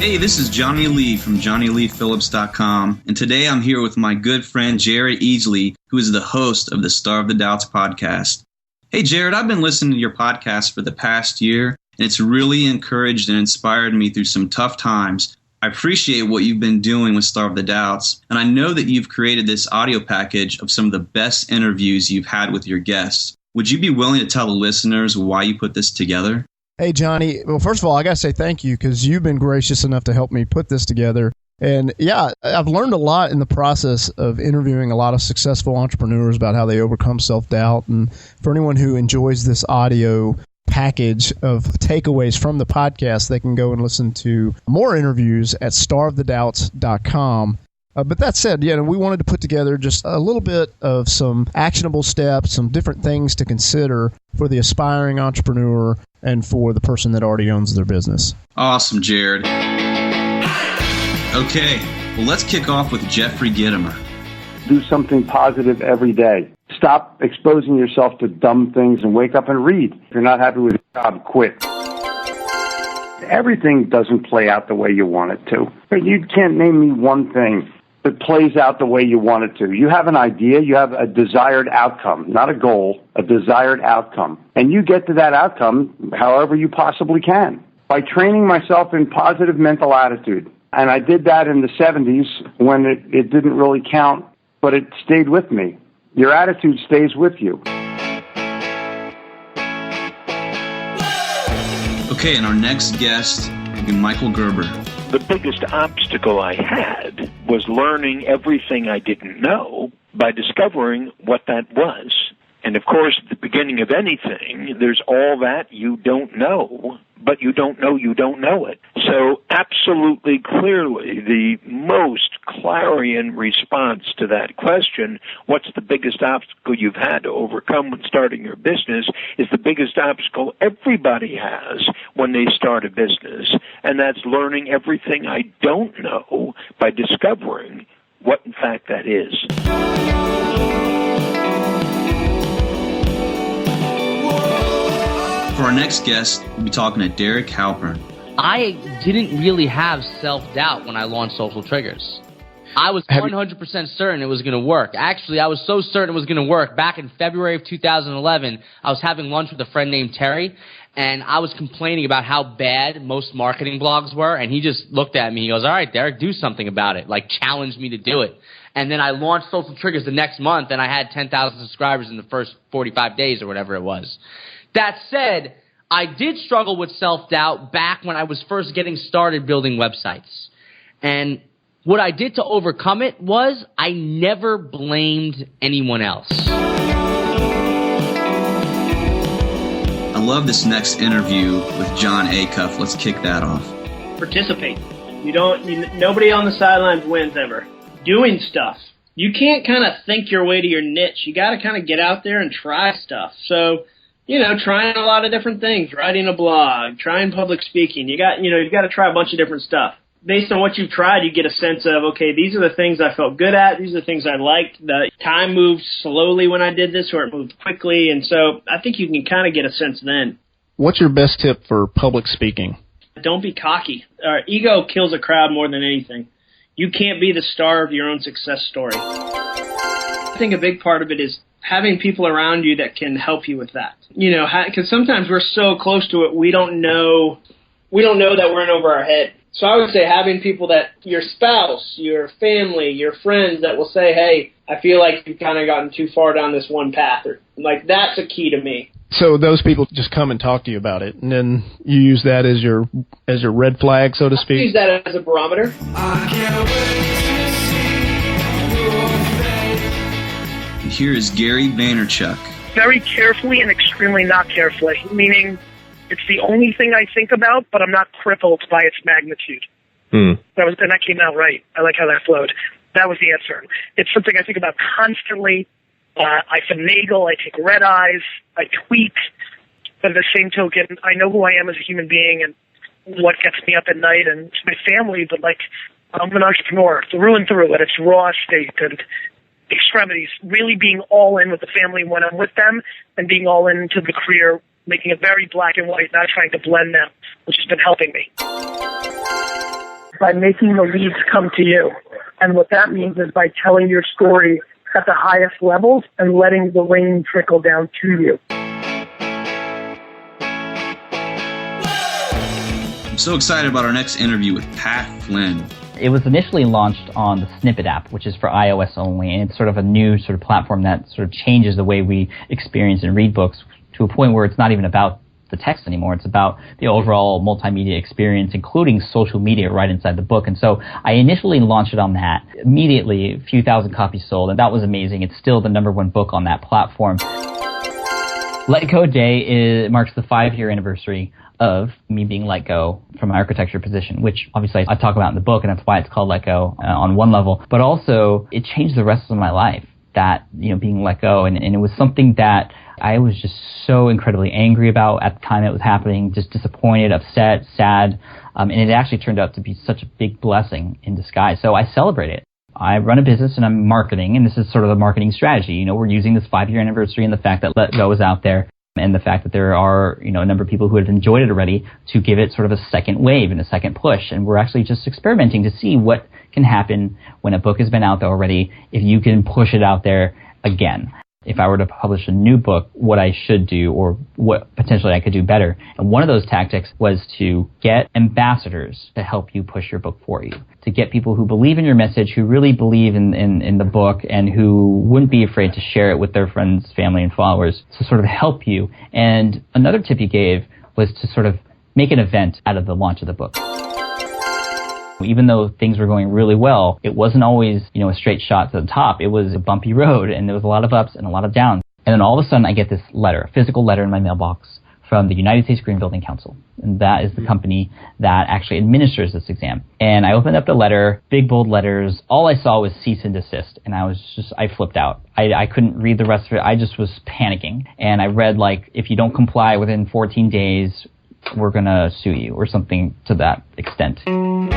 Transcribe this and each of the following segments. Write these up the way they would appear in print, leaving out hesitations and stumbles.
Hey, this is Johnny Lee from JohnnyLeePhillips.com, and today I'm here with my good friend Jared Easley, who is the host of the Star of the Doubts podcast. Hey, Jared, I've been listening to your podcast for the past year, and it's really encouraged and inspired me through some tough times. I appreciate what you've been doing with Star of the Doubts, and I know that you've created this audio package of some of the best interviews you've had with your guests. Would you be willing to tell the listeners why you put this together? Hey, Johnny. Well, first of all, I got to say thank you because you've been gracious enough to help me put this together. And yeah, I've learned a lot in the process of interviewing a lot of successful entrepreneurs about how they overcome self-doubt. And for anyone who enjoys this audio package of takeaways from the podcast, they can go and listen to more interviews at starofthedoubts.com. But that said, we wanted to put together just a little bit of some actionable steps, some different things to consider for the aspiring entrepreneur and for the person that already owns their business. Awesome, Jared. Okay, well, let's kick off with Jeffrey Gitomer. Do something positive every day. Stop exposing yourself to dumb things and wake up and read. If you're not happy with your job, quit. Everything doesn't play out the way you want it to. You can't name me one thing that plays out the way you want it to. You have an idea, you have a desired outcome, not a goal, a desired outcome. And you get to that outcome however you possibly can. By training myself in positive mental attitude. And I did that in the 70s when it didn't really count, but it stayed with me. Your attitude stays with you. Okay, and our next guest will be Michael Gerber. The biggest obstacle I had was learning everything I didn't know by discovering what that was. And of course, at the beginning of anything, there's all that you don't know, but you don't know it. So absolutely clearly, the most clarion response to that question, what's the biggest obstacle you've had to overcome when starting your business, is the biggest obstacle everybody has when they start a business. And that's learning everything I don't know by discovering what, in fact, that is. For our next guest, we'll be talking to Derek Halpern. I didn't really have self-doubt when I launched Social Triggers. I was 100% certain it was going to work. Actually, I was so certain it was going to work. Back in February of 2011, I was having lunch with a friend named Terry, and I was complaining about how bad most marketing blogs were, and he just looked at me. He goes, all right, Derek, do something about it. Like, challenged me to do it. And then I launched Social Triggers the next month, and I had 10,000 subscribers in the first 45 days or whatever it was. That said, I did struggle with self-doubt back when I was first getting started building websites. And what I did to overcome it was I never blamed anyone else. I love this next interview with John Acuff. Let's kick that off. Participate. Nobody on the sidelines wins ever. Doing stuff. You can't kind of think your way to your niche. You got to kind of get out there and try stuff. So, trying a lot of different things, writing a blog, trying public speaking. You've got to try a bunch of different stuff. Based on what you've tried, you get a sense of, okay, these are the things I felt good at. These are the things I liked. The time moved slowly when I did this, or it moved quickly. And so I think you can kind of get a sense then. What's your best tip for public speaking? Don't be cocky. Ego kills a crowd more than anything. You can't be the star of your own success story. I think a big part of it is having people around you that can help you with that. Because sometimes we're so close to it, we don't know that we're in over our head. So I would say having people that, your spouse, your family, your friends that will say, hey, I feel like you've kind of gotten too far down this one path. Or, that's a key to me. So those people just come and talk to you about it, and then you use that as your red flag, so to speak? I use that as a barometer. I can't And here is Gary Vaynerchuk. Very carefully and extremely not carefully, meaning it's the only thing I think about, but I'm not crippled by its magnitude. And that came out right. I like how that flowed. That was the answer. It's something I think about constantly. I finagle, I take red eyes, I tweet. But at the same token, I know who I am as a human being and what gets me up at night, and it's my family, but I'm an entrepreneur through and through at its raw state and extremities, really being all in with the family when I'm with them and being all into the career, making it very black and white, not trying to blend them, which has been helping me. by making the leads come to you. And what that means is by telling your story at the highest levels and letting the rain trickle down to you. I'm so excited about our next interview with Pat Flynn. It was initially launched on the Snippet app, which is for iOS only, and it's sort of a new sort of platform that sort of changes the way we experience and read books to a point where it's not even about the text anymore. It's about the overall multimedia experience, including social media right inside the book. And so I initially launched it on that. Immediately, a few thousand copies sold, and that was amazing. It's still the #1 book on that platform. Let Go Day marks the 5-year anniversary of me being let go from my architecture position, which obviously I talk about in the book, and that's why it's called Let Go on one level. But also, it changed the rest of my life, that, being let go. And it was something that I was just so incredibly angry about at the time it was happening, just disappointed, upset, sad. And it actually turned out to be such a big blessing in disguise. So I celebrate it. I run a business and I'm marketing, and this is sort of a marketing strategy. We're using this 5-year anniversary and the fact that Let Go is out there, and the fact that there are, a number of people who have enjoyed it already, to give it sort of a second wave and a second push. And we're actually just experimenting to see what can happen when a book has been out there already, if you can push it out there again. If I were to publish a new book, what I should do or what potentially I could do better. And one of those tactics was to get ambassadors to help you push your book for you, to get people who believe in your message, who really believe in the book, and who wouldn't be afraid to share it with their friends, family, and followers to sort of help you. And another tip you gave was to sort of make an event out of the launch of the book. Even though things were going really well, it wasn't always, a straight shot to the top. It was a bumpy road, and there was a lot of ups and a lot of downs. And then all of a sudden I get this letter, a physical letter in my mailbox from the United States Green Building Council. And that is the company that actually administers this exam. And I opened up the letter, big bold letters. All I saw was cease and desist. And I flipped out. I couldn't read the rest of it. I just was panicking. And I read, if you don't comply within 14 days, we're going to sue you, or something to that extent. And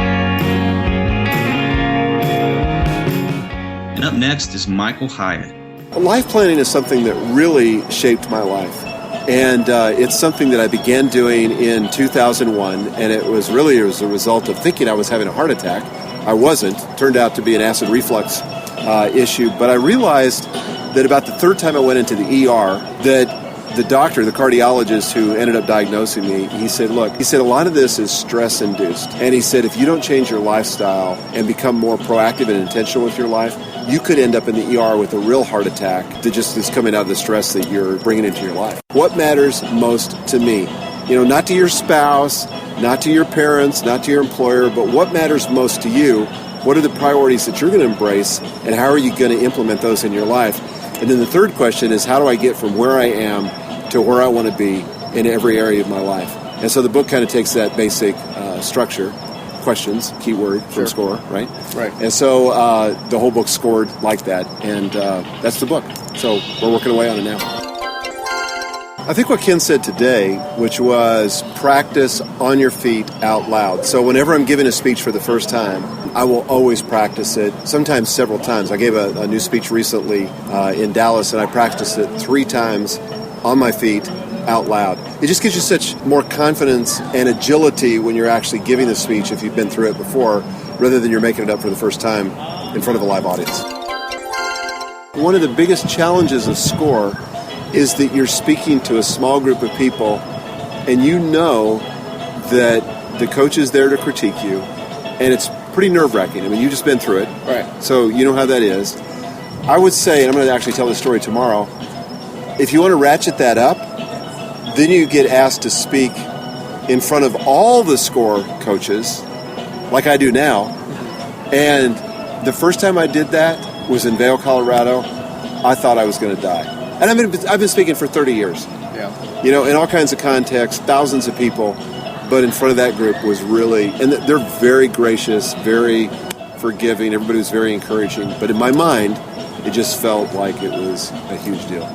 up next is Michael Hyatt. Life planning is something that really shaped my life. And it's something that I began doing in 2001, and it was really as a result of thinking I was having a heart attack. I wasn't. It turned out to be an acid reflux issue. But I realized that about the third time I went into the ER, that the doctor, the cardiologist who ended up diagnosing me, he said, a lot of this is stress-induced. And he said, if you don't change your lifestyle and become more proactive and intentional with your life, you could end up in the ER with a real heart attack that just is coming out of the stress that you're bringing into your life. What matters most to me? Not to your spouse, not to your parents, not to your employer, but what matters most to you? What are the priorities that you're going to embrace, and how are you going to implement those in your life? And then the third question is, how do I get from where I am to where I want to be in every area of my life? And so the book kind of takes that basic structure, questions, keyword from SCORE, right? Right. And so the whole book's scored like that, and that's the book. So we're working away on it now. I think what Ken said today, which was practice on your feet out loud. So whenever I'm giving a speech for the first time, I will always practice it, sometimes several times. I gave a new speech recently in Dallas, and I practiced it 3 times on my feet out loud. It just gives you such more confidence and agility when you're actually giving the speech if you've been through it before, rather than you're making it up for the first time in front of a live audience. One of the biggest challenges of SCORE is that you're speaking to a small group of people, and you know that the coach is there to critique you, and it's pretty nerve-wracking. I mean, you've just been through it, right? So you know how that is. I would say, and I'm going to actually tell this story tomorrow, if you want to ratchet that up, then you get asked to speak in front of all the SCORE coaches, like I do now. And the first time I did that was in Vail, Colorado. I thought I was going to die. And I've been speaking for 30 years. Yeah. In all kinds of contexts, thousands of people, but in front of that group was really, and they're very gracious, very forgiving. Everybody was very encouraging. But in my mind, it just felt like it was a huge deal.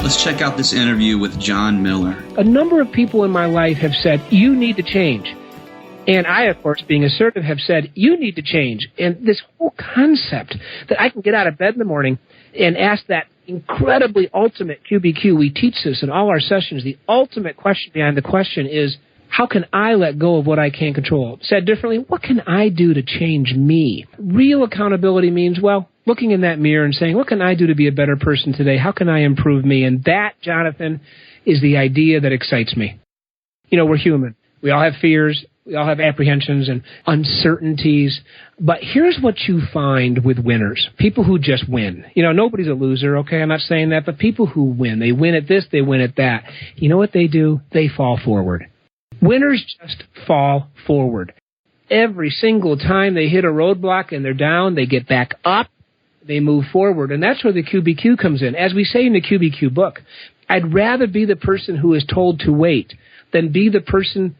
Let's check out this interview with John Miller. A number of people in my life have said, you need to change. And I, of course, being assertive, have said, you need to change. And this whole concept that I can get out of bed in the morning and ask that incredibly ultimate QBQ. We teach this in all our sessions. The ultimate question behind the question is, how can I let go of what I can't control? Said differently, what can I do to change me? Real accountability means, well, looking in that mirror and saying, what can I do to be a better person today? How can I improve me? And that, Jonathan, is the idea that excites me. You know, we're human. We all have fears. We all have apprehensions and uncertainties. But here's what you find with winners. People who just win. You know, nobody's a loser, okay? I'm not saying that. But people who win. They win at this, they win at that. You know what they do? They fall forward. Winners just fall forward. Every single time they hit a roadblock and they're down, they get back up, they move forward. And that's where the QBQ comes in. As we say in the QBQ book, I'd rather be the person who is told to wait than be the person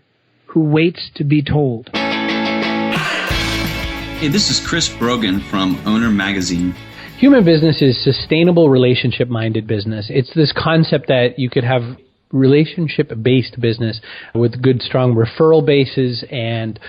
who waits to be told. Hey, this is Chris Brogan from Owner Magazine. Human business is sustainable, relationship-minded business. It's this concept that you could have relationship-based business with good, strong referral bases and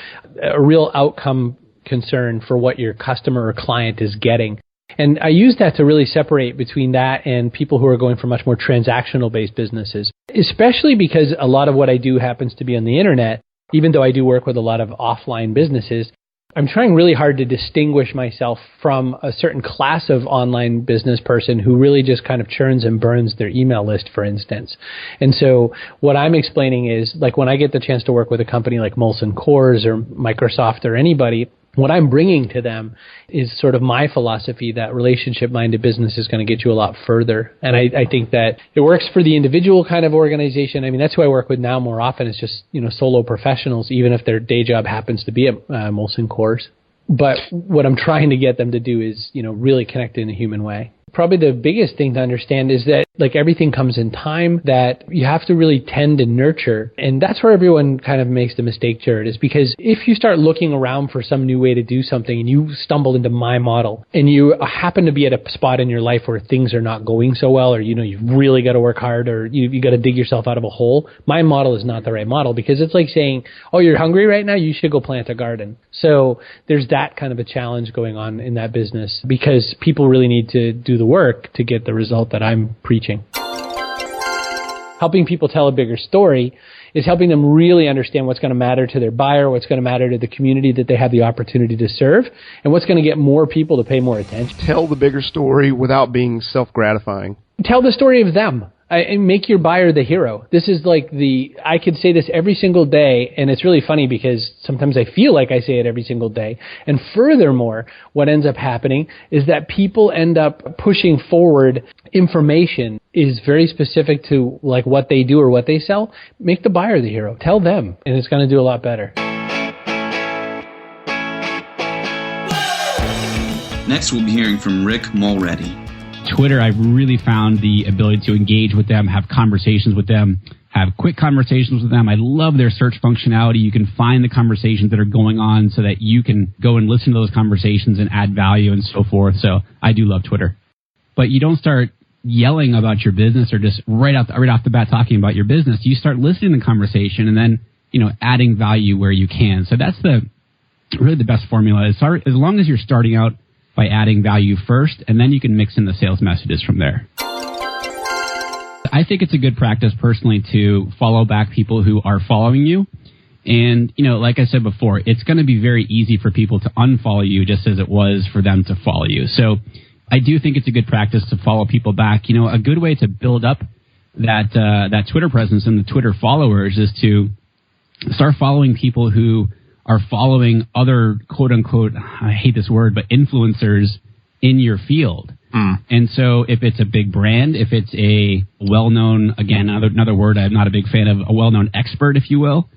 a real outcome concern for what your customer or client is getting. And I use that to really separate between that and people who are going for much more transactional-based businesses, especially because a lot of what I do happens to be on the internet. Even though I do work with a lot of offline businesses, I'm trying really hard to distinguish myself from a certain class of online business person who really just kind of churns and burns their email list, for instance. And so what I'm explaining is, like, when I get the chance to work with a company like Molson Coors or Microsoft or anybody, what I'm bringing to them is sort of my philosophy that relationship-minded business is going to get you a lot further. And I think that it works for the individual kind of organization. I mean, that's who I work with now more often. It's just, you know, solo professionals, even if their day job happens to be at Molson Coors. But what I'm trying to get them to do is, you know, really connect in a human way. Probably the biggest thing to understand is that, like, everything comes in time, that you have to really tend and nurture. And that's where everyone kind of makes the mistake, Jared, is because if you start looking around for some new way to do something and you stumble into my model and you happen to be at a spot in your life where things are not going so well, or, you know, you've really got to work hard, or you got to dig yourself out of a hole, my model is not the right model, because it's like saying, oh, you're hungry right now? You should go plant a garden. So there's that kind of a challenge going on in that business, because people really need to do the work to get the result that I'm preaching. Helping people tell a bigger story is helping them really understand what's going to matter to their buyer, what's going to matter to the community that they have the opportunity to serve, and what's going to get more people to pay more attention. Tell the bigger story without being self-gratifying. Tell the story of them. And make your buyer the hero. This is like I could say this every single day, and it's really funny because sometimes I feel like I say it every single day. And furthermore, what ends up happening is that people end up pushing forward information is very specific to, like, what they do or what they sell. Make the buyer the hero. Tell them, and it's going to do a lot better. Next, we'll be hearing from Rick Mulready. Twitter, I've really found the ability to engage with them, have conversations with them, have quick conversations with them. I love their search functionality. You can find the conversations that are going on so that you can go and listen to those conversations and add value and so forth. So I do love Twitter. But you don't start yelling about your business or just right off the bat talking about your business. You start listening to the conversation and then, you know, adding value where you can. So that's really the best formula. As long as you're starting out by adding value first, and then you can mix in the sales messages from there. I think it's a good practice personally to follow back people who are following you. And, you know, like I said before, it's going to be very easy for people to unfollow you just as it was for them to follow you. So I do think it's a good practice to follow people back. You know, a good way to build up that Twitter presence and the Twitter followers is to start following people who are following other, quote unquote, I hate this word, but influencers in your field. And so if it's a big brand, if it's a well-known, again, another word I'm not a big fan of, a well-known expert, if you will,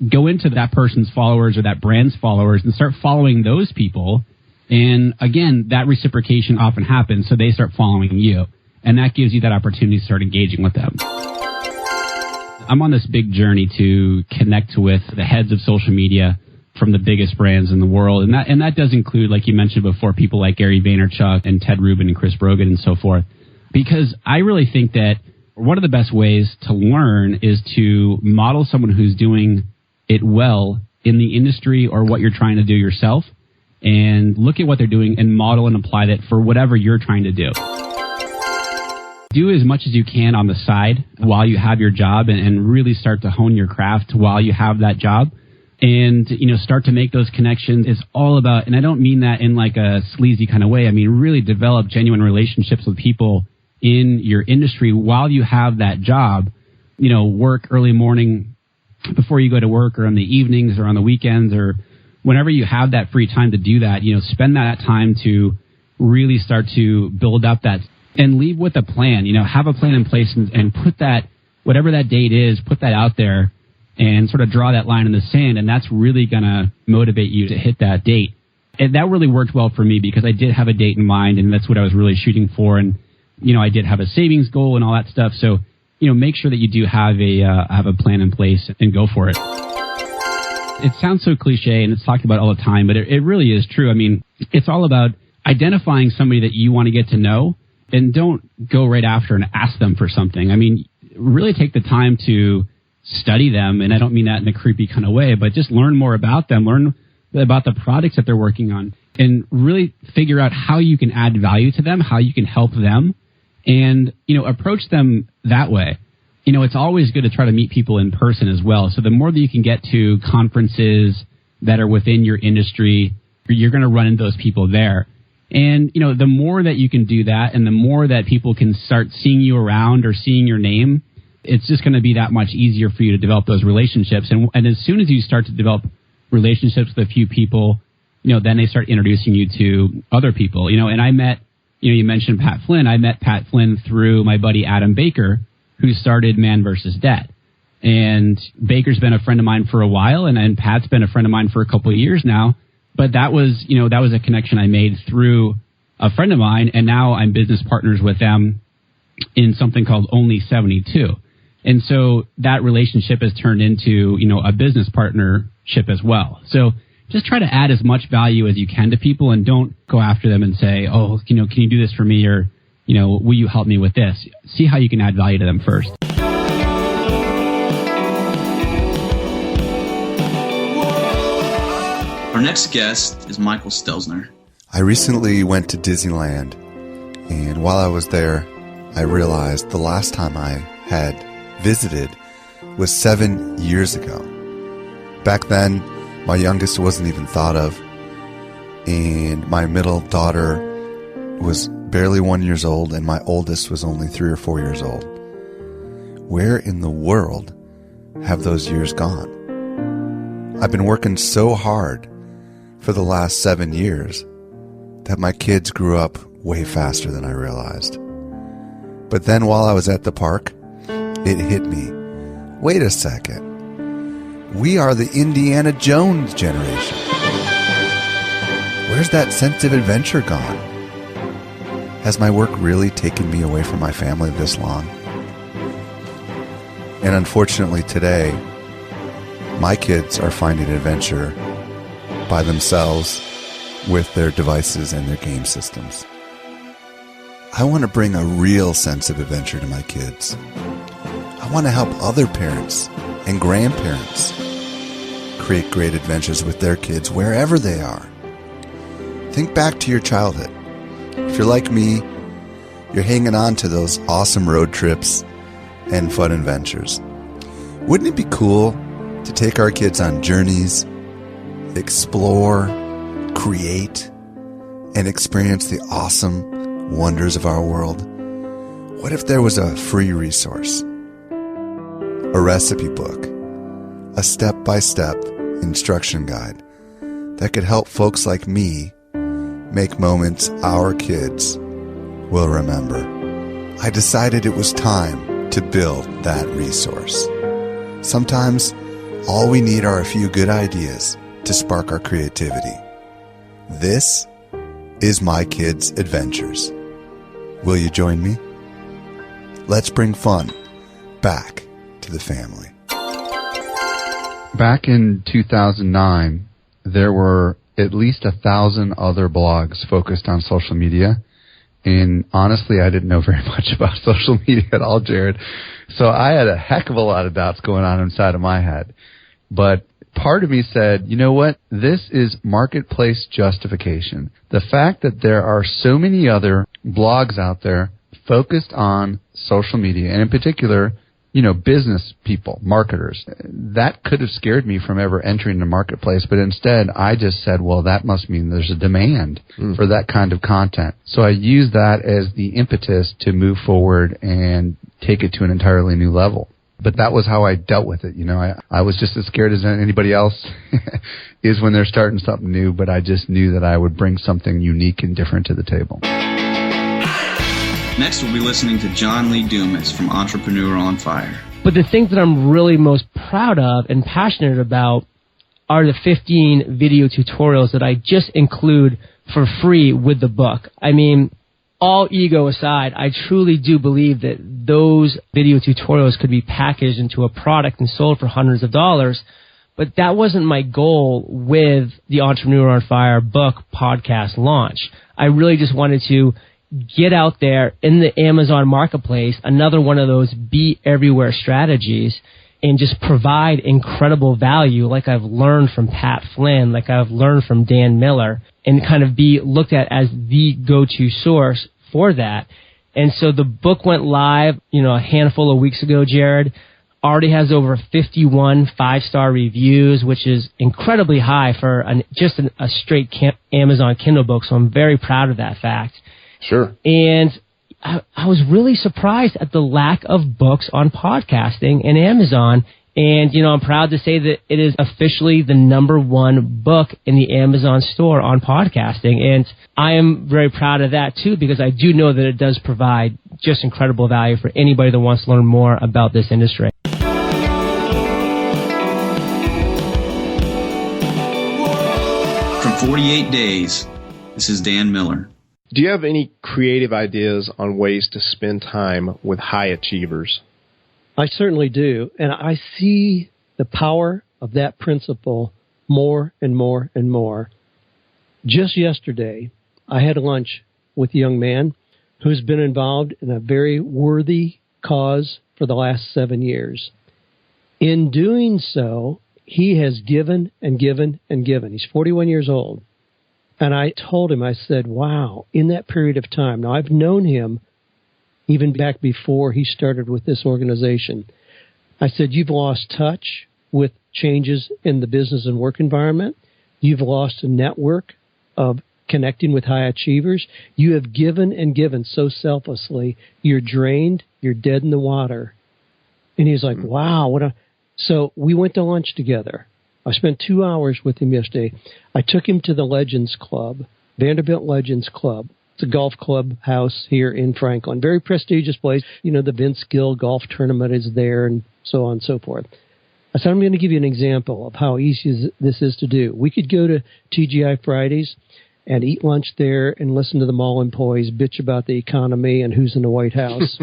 go into that person's followers or that brand's followers and start following those people. And again, that reciprocation often happens, so they start following you. And that gives you that opportunity to start engaging with them. I'm on this big journey to connect with the heads of social media from the biggest brands in the world. And that does include, like you mentioned before, people like Gary Vaynerchuk and Ted Rubin and Chris Brogan and so forth. Because I really think that one of the best ways to learn is to model someone who's doing it well in the industry or what you're trying to do yourself, and look at what they're doing and model and apply that for whatever you're trying to do. do as much as you can on the side while you have your job and really start to hone your craft while you have that job. And, start to make those connections. It's all about, and I don't mean that in like a sleazy kind of way. I mean, really develop genuine relationships with people in your industry while you have that job. Work early morning before you go to work, or in the evenings or on the weekends, or whenever you have that free time to do that, spend that time to really start to build up that and leave with a plan. Have a plan in place and put that, whatever that date is, put that out there and sort of draw that line in the sand. And that's really going to motivate you to hit that date. And that really worked well for me because I did have a date in mind, and that's what I was really shooting for. And, I did have a savings goal and all that stuff. So, make sure that you do have a plan in place and go for it. It sounds so cliche and it's talked about all the time, but it really is true. I mean, it's all about identifying somebody that you want to get to know, and don't go right after and ask them for something. I mean, really take the time to study them. And I don't mean that in a creepy kind of way, but just learn more about them, learn about the products that they're working on, and really figure out how you can add value to them, how you can help them, and, approach them that way. It's always good to try to meet people in person as well. So the more that you can get to conferences that are within your industry, you're going to run into those people there. And, the more that you can do that, and the more that people can start seeing you around or seeing your name, it's just going to be that much easier for you to develop those relationships. And as soon as you start to develop relationships with a few people, then they start introducing you to other people. And I met, you mentioned Pat Flynn. I met Pat Flynn through my buddy Adam Baker, who started Man vs. Debt. And Baker's been a friend of mine for a while, and Pat's been a friend of mine for a couple of years now. But that was a connection I made through a friend of mine, and now I'm business partners with them in something called Only 72. And so that relationship has turned into, a business partnership as well. So just try to add as much value as you can to people, and don't go after them and say, oh, can you do this for me? Or, will you help me with this? See how you can add value to them first. Our next guest is Michael Stelzner. I recently went to Disneyland, and while I was there, I realized the last time I had visited was 7 years ago. Back then, my youngest wasn't even thought of, and my middle daughter was barely 1 year old, and my oldest was only 3 or 4 years old. Where in the world have those years gone? I've been working so hard for the last 7 years that my kids grew up way faster than I realized. But then while I was at the park, it hit me. Wait a second. We are the Indiana Jones generation. Where's that sense of adventure gone? Has my work really taken me away from my family this long? And unfortunately today, my kids are finding adventure by themselves with their devices and their game systems. I want to bring a real sense of adventure to my kids. I want to help other parents and grandparents create great adventures with their kids wherever they are. Think back to your childhood. If you're like me, you're hanging on to those awesome road trips and fun adventures. Wouldn't it be cool to take our kids on journeys, explore, create, and experience the awesome wonders of our world? What if there was a free resource, a recipe book, a step-by-step instruction guide that could help folks like me make moments our kids will remember? I decided it was time to build that resource. Sometimes all we need are a few good ideas to spark our creativity. This is My Kids Adventures. Will you join me? Let's bring fun back to the family. Back in 2009, there were at least 1,000 other blogs focused on social media. And honestly, I didn't know very much about social media at all, Jared. So I had a heck of a lot of doubts going on inside of my head. But part of me said, you know what? This is marketplace justification. The fact that there are so many other blogs out there focused on social media, and in particular, business people, marketers. That could have scared me from ever entering the marketplace, but instead I just said, well, that must mean there's a demand for that kind of content. So I used that as the impetus to move forward and take it to an entirely new level. But that was how I dealt with it. I was just as scared as anybody else is when they're starting something new, but I just knew that I would bring something unique and different to the table. Next, we'll be listening to John Lee Dumas from Entrepreneur on Fire. But the things that I'm really most proud of and passionate about are the 15 video tutorials that I just include for free with the book. I mean, all ego aside, I truly do believe that those video tutorials could be packaged into a product and sold for hundreds of dollars. But that wasn't my goal with the Entrepreneur on Fire book podcast launch. I really just wanted to get out there in the Amazon marketplace, another one of those be everywhere strategies, and just provide incredible value like I've learned from Pat Flynn, like I've learned from Dan Miller, and kind of be looked at as the go-to source for that. And so the book went live, a handful of weeks ago, Jared. Already has over 51 five-star reviews, which is incredibly high for a straight Amazon Kindle book, so I'm very proud of that fact. Sure. And I was really surprised at the lack of books on podcasting in Amazon. And, I'm proud to say that it is officially the #1 book in the Amazon store on podcasting. And I am very proud of that, too, because I do know that it does provide just incredible value for anybody that wants to learn more about this industry. From 48 Days, this is Dan Miller. Do you have any creative ideas on ways to spend time with high achievers? I certainly do. And I see the power of that principle more and more and more. Just yesterday, I had lunch with a young man who's been involved in a very worthy cause for the last 7 years. In doing so, he has given and given and given. He's 41 years old. And I told him, I said, wow, in that period of time, now I've known him even back before he started with this organization. I said, you've lost touch with changes in the business and work environment. You've lost a network of connecting with high achievers. You have given and given so selflessly. You're drained. You're dead in the water. And he's like, wow. So we went to lunch together. I spent 2 hours with him yesterday. I took him to the Legends Club, Vanderbilt Legends Club. It's a golf club house here in Franklin. Very prestigious place. The Vince Gill golf tournament is there and so on and so forth. I said, I'm going to give you an example of how easy this is to do. We could go to TGI Fridays and eat lunch there and listen to the mall employees bitch about the economy and who's in the White House.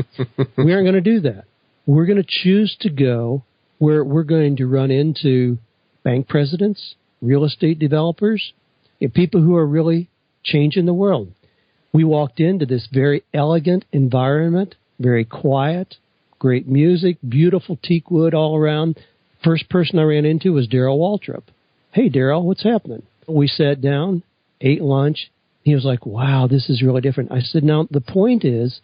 We aren't going to do that. We're going to choose to go where we're going to run into bank presidents, real estate developers, and people who are really changing the world. We walked into this very elegant environment, very quiet, great music, beautiful teak wood all around. First person I ran into was Darryl Waltrip. Hey, Darryl, what's happening? We sat down, ate lunch. He was like, wow, this is really different. I said, now, the point is,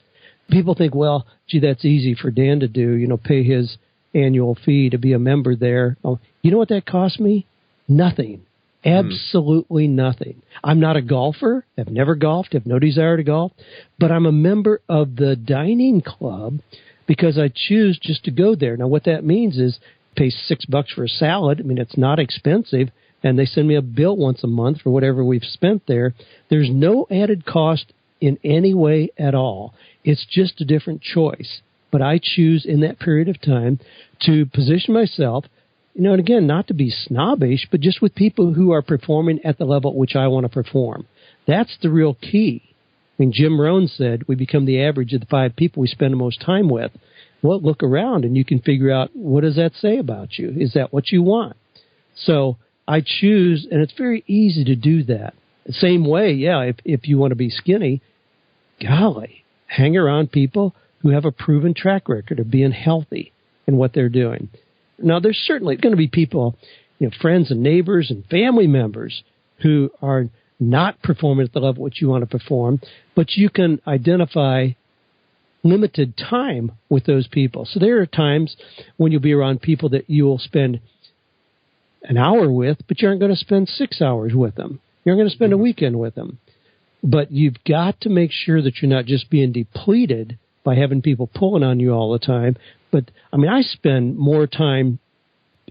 people think, well, gee, that's easy for Dan to do, pay his annual fee to be a member there. Oh, you know what that cost me? Nothing. Absolutely nothing. I'm not a golfer. I've never golfed. I have no desire to golf. But I'm a member of the dining club because I choose just to go there. Now, what that means is pay $6 for a salad. I mean, it's not expensive. And they send me a bill once a month for whatever we've spent there. There's no added cost in any way at all. It's just a different choice. But I choose in that period of time to position myself, and again, not to be snobbish, but just with people who are performing at the level at which I want to perform. That's the real key. I mean, Jim Rohn said we become the average of the 5 people we spend the most time with. Well, look around and you can figure out, what does that say about you? Is that what you want? So I choose, and it's very easy to do that. The same way, if you want to be skinny, golly, hang around people who have a proven track record of being healthy in what they're doing. Now, there's certainly going to be people, friends and neighbors and family members who are not performing at the level which you want to perform, but you can identify limited time with those people. So there are times when you'll be around people that you will spend an hour with, but you aren't going to spend 6 hours with them. You're going to spend a weekend with them. But you've got to make sure that you're not just being depleted by having people pulling on you all the time. But, I mean, I spend more time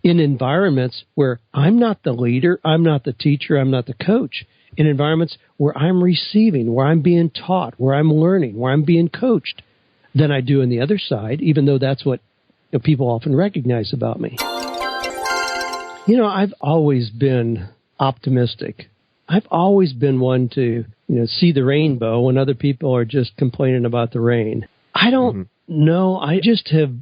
in environments where I'm not the leader, I'm not the teacher, I'm not the coach. In environments where I'm receiving, where I'm being taught, where I'm learning, where I'm being coached, than I do on the other side, even though that's what people often recognize about me. You know, I've always been optimistic. I've always been one to, see the rainbow when other people are just complaining about the rain. I don't know. I just have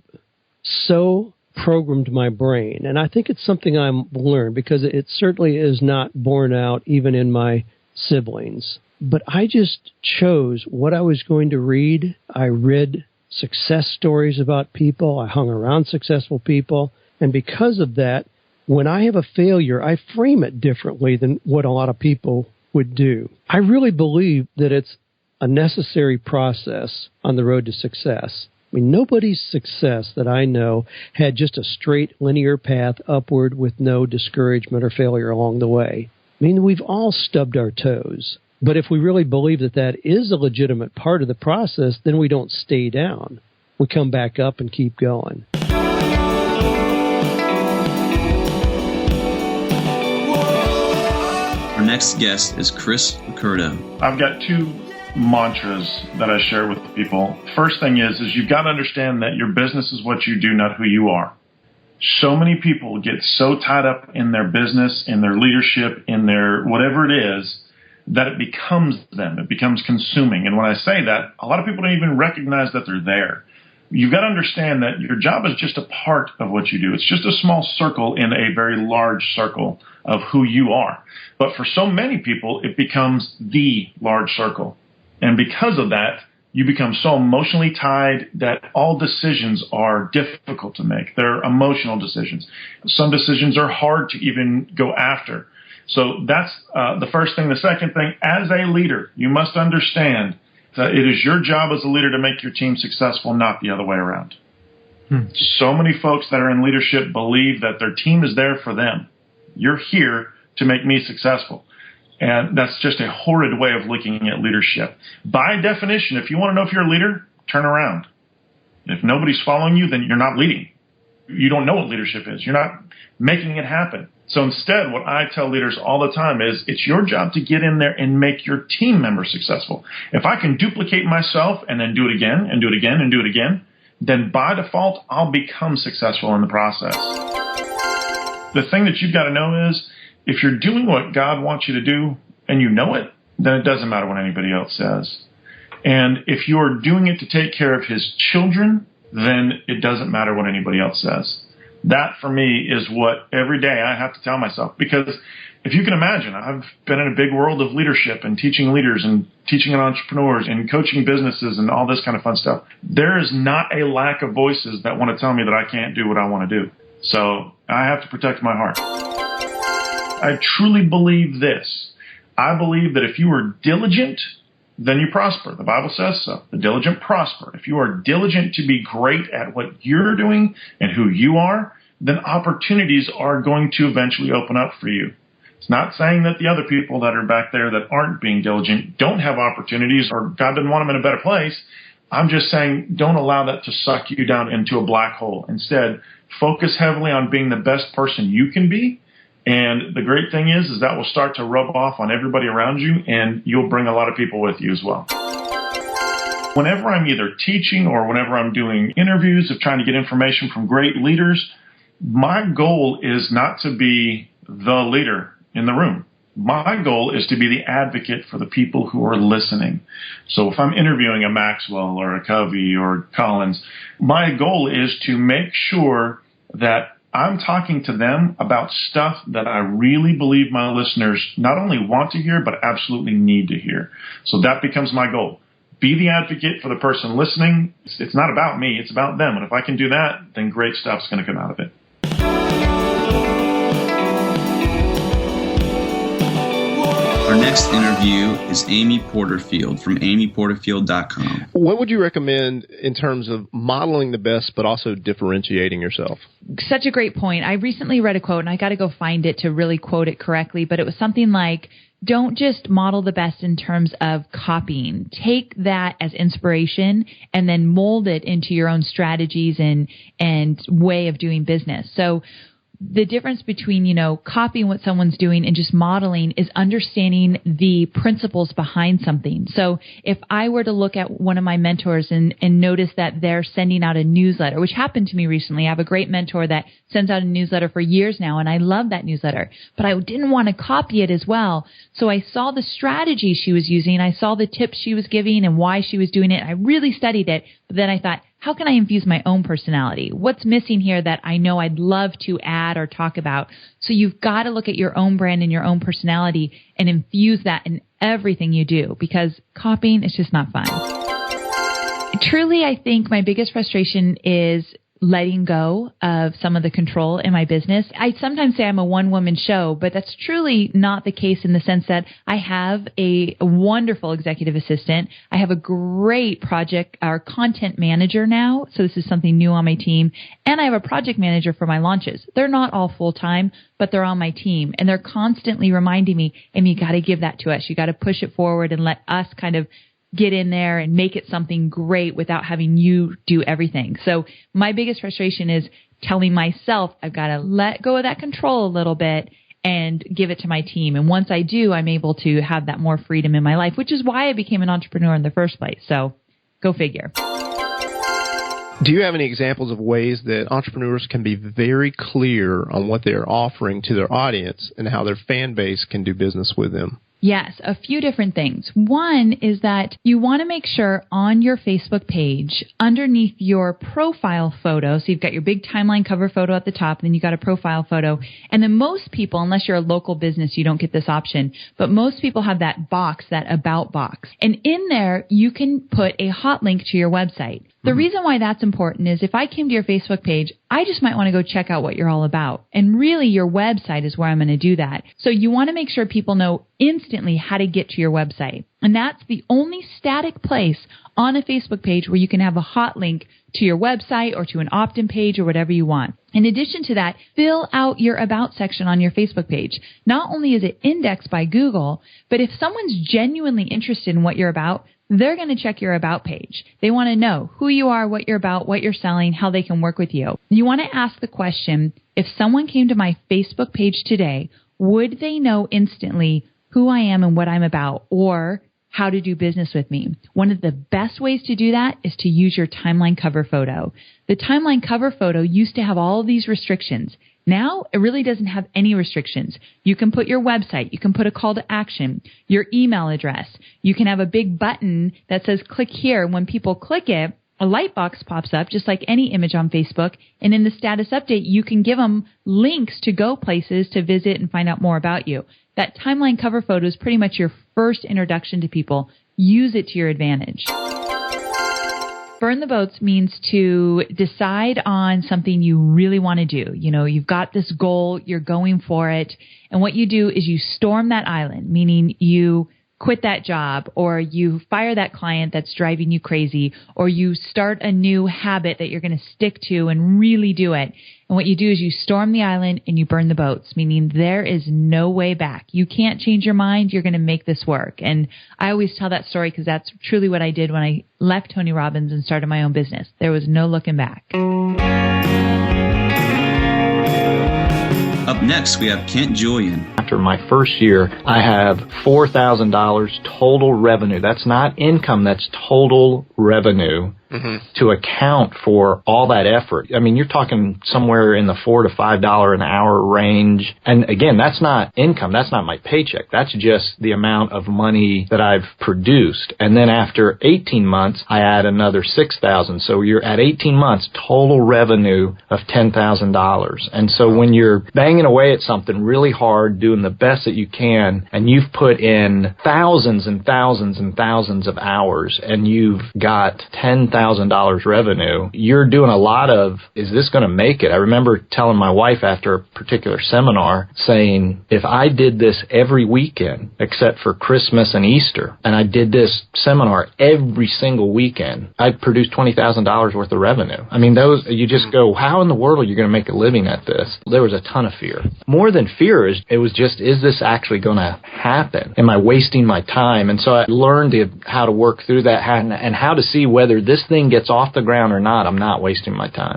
so programmed my brain. And I think it's something I've learned because it certainly is not borne out even in my siblings. But I just chose what I was going to read. I read success stories about people. I hung around successful people. And because of that, when I have a failure, I frame it differently than what a lot of people would do. I really believe that it's a necessary process on the road to success. I mean, nobody's success that I know had just a straight linear path upward with no discouragement or failure along the way. I mean, we've all stubbed our toes. But if we really believe that that is a legitimate part of the process, then we don't stay down. We come back up and keep going. Our next guest is Chris Ricciardo. I've got two mantras that I share with people. First thing is you've got to understand that your business is what you do, not who you are. So many people get so tied up in their business, in their leadership, in their whatever it is, that it becomes them. It becomes consuming. And when I say that, a lot of people don't even recognize that they're there. You've got to understand that your job is just a part of what you do. It's just a small circle in a very large circle of who you are. But for so many people, it becomes the large circle. And because of that, you become so emotionally tied that all decisions are difficult to make. They're emotional decisions. Some decisions are hard to even go after. So that's the first thing. The second thing, as a leader, you must understand that it is your job as a leader to make your team successful, not the other way around. So many folks that are in leadership believe that their team is there for them. You're here to make me successful. And that's just a horrid way of looking at leadership. By definition, if you want to know if you're a leader, turn around. If nobody's following you, then you're not leading. You don't know what leadership is. You're not making it happen. So instead, what I tell leaders all the time is it's your job to get in there and make your team members successful. If I can duplicate myself and then do it again and do it again and do it again, then by default, I'll become successful in the process. The thing that you've got to know is if you're doing what God wants you to do and you know it, then it doesn't matter what anybody else says. And if you're doing it to take care of His children, then it doesn't matter what anybody else says. That, for me, is what every day I have to tell myself. Because if you can imagine, I've been in a big world of leadership and teaching leaders and teaching entrepreneurs and coaching businesses and all this kind of fun stuff. There is not a lack of voices that want to tell me that I can't do what I want to do. So I have to protect my heart. I truly believe this. I believe that if you are diligent, then you prosper. The Bible says so. The diligent prosper. If you are diligent to be great at what you're doing and who you are, then opportunities are going to eventually open up for you. It's not saying that the other people that are back there that aren't being diligent don't have opportunities or God didn't want them in a better place. I'm just saying don't allow that to suck you down into a black hole. Instead, focus heavily on being the best person you can be. And the great thing is that will start to rub off on everybody around you, and you'll bring a lot of people with you as well. Whenever I'm either teaching or whenever I'm doing interviews of trying to get information from great leaders, my goal is not to be the leader in the room. My goal is to be the advocate for the people who are listening. So if I'm interviewing a Maxwell or a Covey or Collins, my goal is to make sure that I'm talking to them about stuff that I really believe my listeners not only want to hear, but absolutely need to hear. So that becomes my goal. Be the advocate for the person listening. It's not about me, it's about them. And if I can do that, then great stuff's going to come out of it. Our Our next interview is Amy Porterfield from amyporterfield.com. What would you recommend in terms of modeling the best but also differentiating yourself? Such a great point. I recently read a quote, and I got to go find it to really quote it correctly, but it was something like, don't just model the best in terms of copying. Take that as inspiration and then mold it into your own strategies and way of doing business. So the difference between, copying what someone's doing and just modeling is understanding the principles behind something. So if I were to look at one of my mentors and notice that they're sending out a newsletter, which happened to me recently. I have a great mentor that sends out a newsletter for years now, and I love that newsletter, but I didn't want to copy it as well. So I saw the strategy she was using. I saw the tips she was giving and why she was doing it. I really studied it, but then I thought, how can I infuse my own personality? What's missing here that I know I'd love to add or talk about? So you've got to look at your own brand and your own personality and infuse that in everything you do, because copying is just not fun. Truly, I think my biggest frustration is letting go of some of the control in my business. I sometimes say I'm a one-woman show, but that's truly not the case in the sense that I have a wonderful executive assistant. I have a great project or content manager now, so this is something new on my team, and I have a project manager for my launches. They're not all full-time, but they're on my team, and they're constantly reminding me, Amy, you got to give that to us. You got to push it forward and let us kind of get in there and make it something great without having you do everything. So my biggest frustration is telling myself I've got to let go of that control a little bit and give it to my team. And once I do, I'm able to have that more freedom in my life, which is why I became an entrepreneur in the first place. So go figure. Do you have any examples of ways that entrepreneurs can be very clear on what they're offering to their audience and how their fan base can do business with them? Yes, a few different things. One is that you want to make sure on your Facebook page, underneath your profile photo, so you've got your big timeline cover photo at the top, and then you got a profile photo. And then most people, unless you're a local business, you don't get this option, but most people have that box, that about box. And in there, you can put a hot link to your website. The reason why that's important is if I came to your Facebook page, I just might want to go check out what you're all about. And really, your website is where I'm going to do that. So you want to make sure people know instantly how to get to your website. And that's the only static place on a Facebook page where you can have a hot link to your website or to an opt-in page or whatever you want. In addition to that, fill out your about section on your Facebook page. Not only is it indexed by Google, but if someone's genuinely interested in what you're about, they're going to check your about page. They want to know who you are, what you're about, what you're selling, how they can work with you. You want to ask the question, if someone came to my Facebook page today, would they know instantly who I am and what I'm about, or how to do business with me? One of the best ways to do that is to use your timeline cover photo. The timeline cover photo used to have all of these restrictions. Now, it really doesn't have any restrictions. You can put your website. You can put a call to action, your email address. You can have a big button that says click here. When people click it, a light box pops up just like any image on Facebook. And in the status update, you can give them links to go places to visit and find out more about you. That timeline cover photo is pretty much your first introduction to people. Use it to your advantage. Burn the boats means to decide on something you really want to do. You know, you've got this goal, you're going for it. And what you do is you storm that island, meaning you quit that job, or you fire that client that's driving you crazy, or you start a new habit that you're going to stick to and really do it. And what you do is you storm the island and you burn the boats, meaning there is no way back. You can't change your mind. You're going to make this work. And I always tell that story because that's truly what I did when I left Tony Robbins and started my own business. There was no looking back. Up next, we have Kent Julian. After my first year, I have $4,000 total revenue. That's not income, that's total revenue to account for all that effort. I mean, you're talking somewhere in the $4 to $5 an hour range. And again, that's not income. That's not my paycheck. That's just the amount of money that I've produced. And then after 18 months, I add another $6,000. So you're at 18 months, total revenue of $10,000. And so when you're banging away at something really hard, doing the best that you can, and you've put in thousands and thousands and thousands of hours, and you've got $10,000 $20,000 revenue, you're doing a lot of, is this going to make it? I remember telling my wife after a particular seminar saying, if I did this every weekend except for Christmas and Easter, and I did this seminar every single weekend, I'd produce $20,000 worth of revenue. I mean, those, you just go, how in the world are you going to make a living at this? There was a ton of fear. More than fear, it was just, is this actually going to happen? Am I wasting my time? And so I learned how to work through that and how to see whether this thing gets off the ground or not. I'm not wasting my time.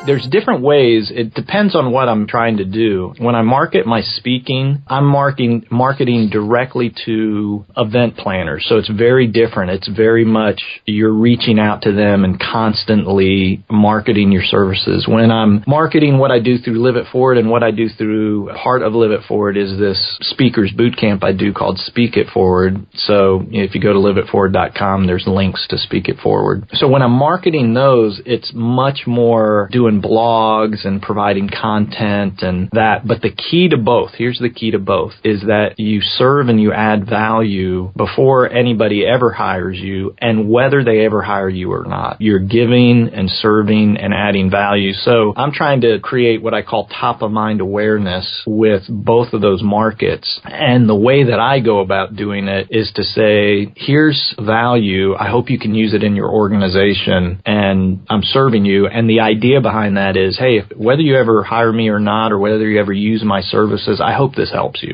There's different ways. It depends on what I'm trying to do. When I market my speaking, I'm marketing directly to event planners. So it's very different. It's very much you're reaching out to them and constantly marketing your services. When I'm marketing what I do through Live It Forward and what I do through part of Live It Forward is this speakers boot camp I do called Speak It Forward. So if you go to liveitforward.com, there's links to Speak It Forward. So when I'm marketing those, it's much more doing blogs and providing content and that. But the key to both, here's the key to both, is that you serve and you add value before anybody ever hires you, and whether they ever hire you or not. You're giving and serving and adding value. So I'm trying to create what I call top of mind awareness with both of those markets. And the way that I go about doing it is to say, here's value. I hope you can use it in your organization, and I'm serving you. And the idea behind that is, hey, whether you ever hire me or not, or whether you ever use my services, I hope this helps you.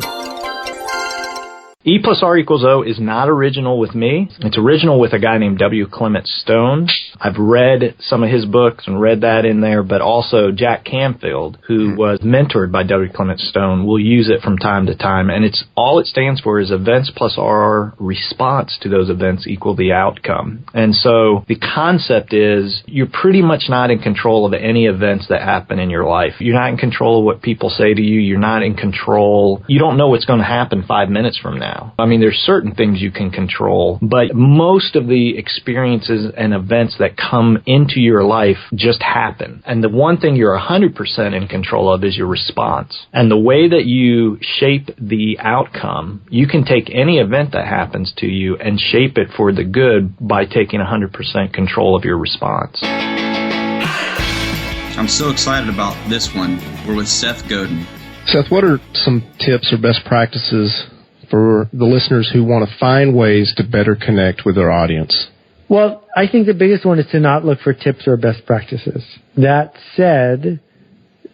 E plus R equals O is not original with me. It's original with a guy named W. Clement Stone. I've read some of his books and read that in there, but also Jack Canfield, who was mentored by W. Clement Stone, will use it from time to time. And it's all it stands for is events plus R response to those events equal the outcome. And so the concept is you're pretty much not in control of any events that happen in your life. You're not in control of what people say to you. You're not in control. You don't know what's going to happen 5 minutes from now. I mean, there's certain things you can control, but most of the experiences and events that come into your life just happen. And the one thing you're 100% in control of is your response. And the way that you shape the outcome, you can take any event that happens to you and shape it for the good by taking 100% control of your response. I'm so excited about this one. We're with Seth Godin. Seth, what are some tips or best practices for the listeners who want to find ways to better connect with their audience? Well, I think the biggest one is to not look for tips or best practices. That said,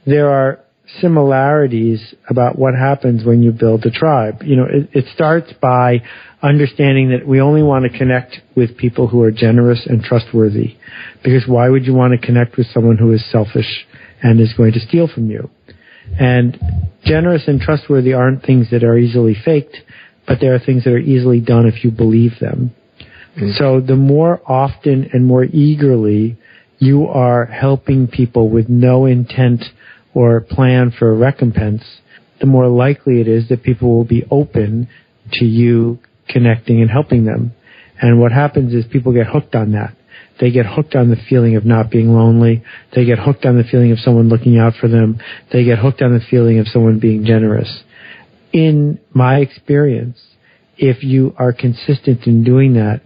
there are similarities about what happens when you build a tribe. You know, it starts by understanding that we only want to connect with people who are generous and trustworthy. Because why would you want to connect with someone who is selfish and is going to steal from you? And generous and trustworthy aren't things that are easily faked, but they are things that are easily done if you believe them. Mm-hmm. So the more often and more eagerly you are helping people with no intent or plan for a recompense, the more likely it is that people will be open to you connecting and helping them. And what happens is people get hooked on that. They get hooked on the feeling of not being lonely. They get hooked on the feeling of someone looking out for them. They get hooked on the feeling of someone being generous. In my experience, if you are consistent in doing that,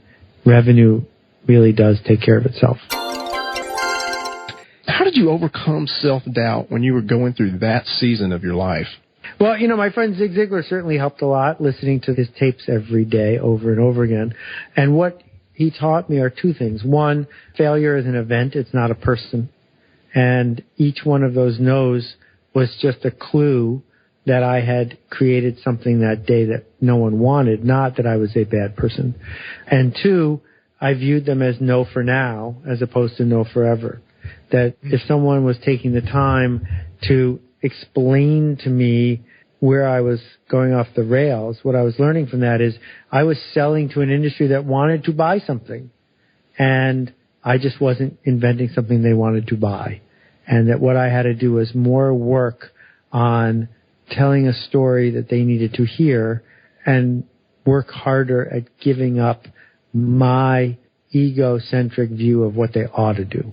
revenue really does take care of itself. How did you overcome self-doubt when you were going through that season of your life? Well, you know, my friend Zig Ziglar certainly helped a lot, listening to his tapes every day over and over again. And what he taught me are two things. One, failure is an event. It's not a person. And each one of those no's was just a clue that I had created something that day that no one wanted, not that I was a bad person. And two, I viewed them as no for now as opposed to no forever. That if someone was taking the time to explain to me where I was going off the rails, what I was learning from that is I was selling to an industry that wanted to buy something. And I just wasn't inventing something they wanted to buy. And that what I had to do was more work on telling a story that they needed to hear and work harder at giving up my egocentric view of what they ought to do.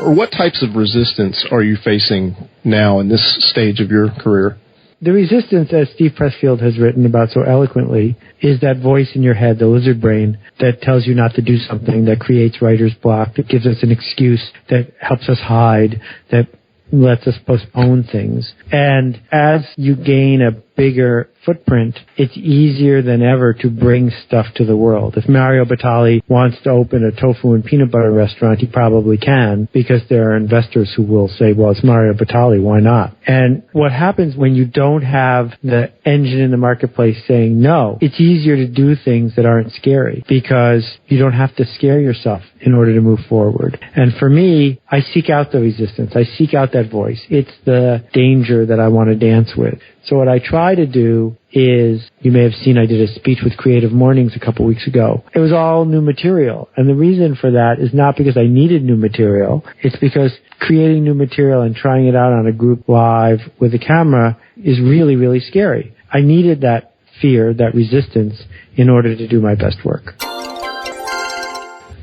Or what types of resistance are you facing now in this stage of your career? the resistance, as Steve Pressfield has written about so eloquently, is that voice in your head, the lizard brain, that tells you not to do something, that creates writer's block, that gives us an excuse, that helps us hide, that lets us postpone things. And as you gain a bigger footprint, it's easier than ever to bring stuff to the world. If Mario Batali wants to open a tofu and peanut butter restaurant, he probably can, because there are investors who will say, well, it's Mario Batali, why not? And what happens when you don't have the engine in the marketplace saying no, it's easier to do things that aren't scary, because you don't have to scare yourself in order to move forward. And for me, I seek out the resistance. I seek out that voice. It's the danger that I want to dance with. So what I try to do is, you may have seen I did a speech with Creative Mornings a couple weeks ago. It was all new material. And the reason for that is not because I needed new material. It's because creating new material and trying it out on a group live with a camera is really, really scary. I needed that fear, that resistance, in order to do my best work.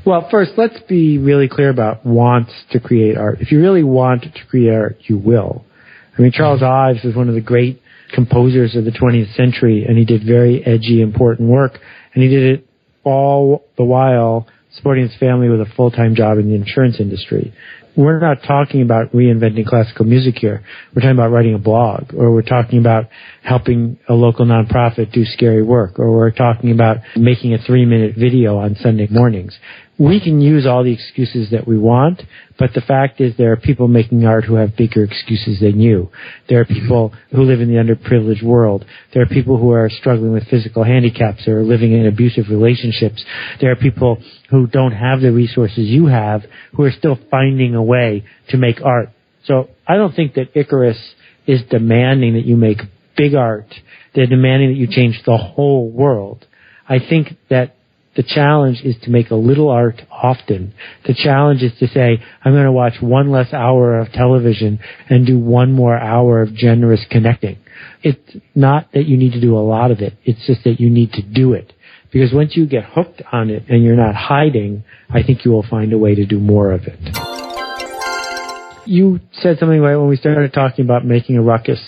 Well, first, let's be really clear about wants to create art. If you really want to create art, you will. I mean, Charles Ives was one of the great composers of the 20th century, and he did very edgy, important work, and he did it all the while supporting his family with a full-time job in the insurance industry. We're not talking about reinventing classical music here. We're talking about writing a blog, or we're talking about helping a local nonprofit do scary work, or we're talking about making a 3-minute video on Sunday mornings. We can use all the excuses that we want, but the fact is there are people making art who have bigger excuses than you. There are people who live in the underprivileged world. There are people who are struggling with physical handicaps or living in abusive relationships. There are people who don't have the resources you have, who are still finding a way to make art. So I don't think that Icarus is demanding that you make big art. They're demanding that you change the whole world. I think that the challenge is to make a little art often. The challenge is to say, I'm going to watch one less hour of television and do one more hour of generous connecting. It's not that you need to do a lot of it. It's just that you need to do it. Because once you get hooked on it and you're not hiding, I think you will find a way to do more of it. You said something right when we started talking about making a ruckus.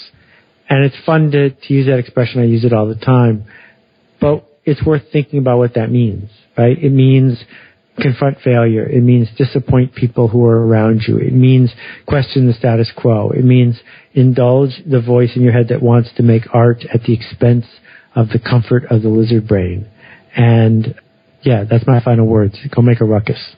And it's fun to use that expression. I use it all the time. But it's worth thinking about what that means, right? It means confront failure. It means disappoint people who are around you. It means question the status quo. It means indulge the voice in your head that wants to make art at the expense of the comfort of the lizard brain. And yeah, that's my final words. Go make a ruckus.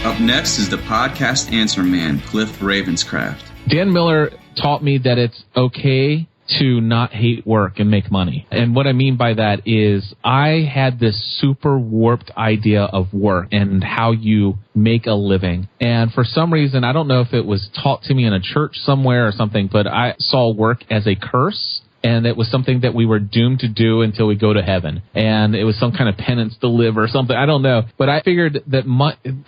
Up next is the podcast answer man, Cliff Ravenscraft. Dan Miller taught me that it's okay to not hate work and make money. And what I mean by that is I had this super warped idea of work and how you make a living. And for some reason, I don't know if it was taught to me in a church somewhere or something, but I saw work as a curse. And it was something that we were doomed to do until we go to heaven. And it was some kind of penance to live or something. I don't know. But I figured that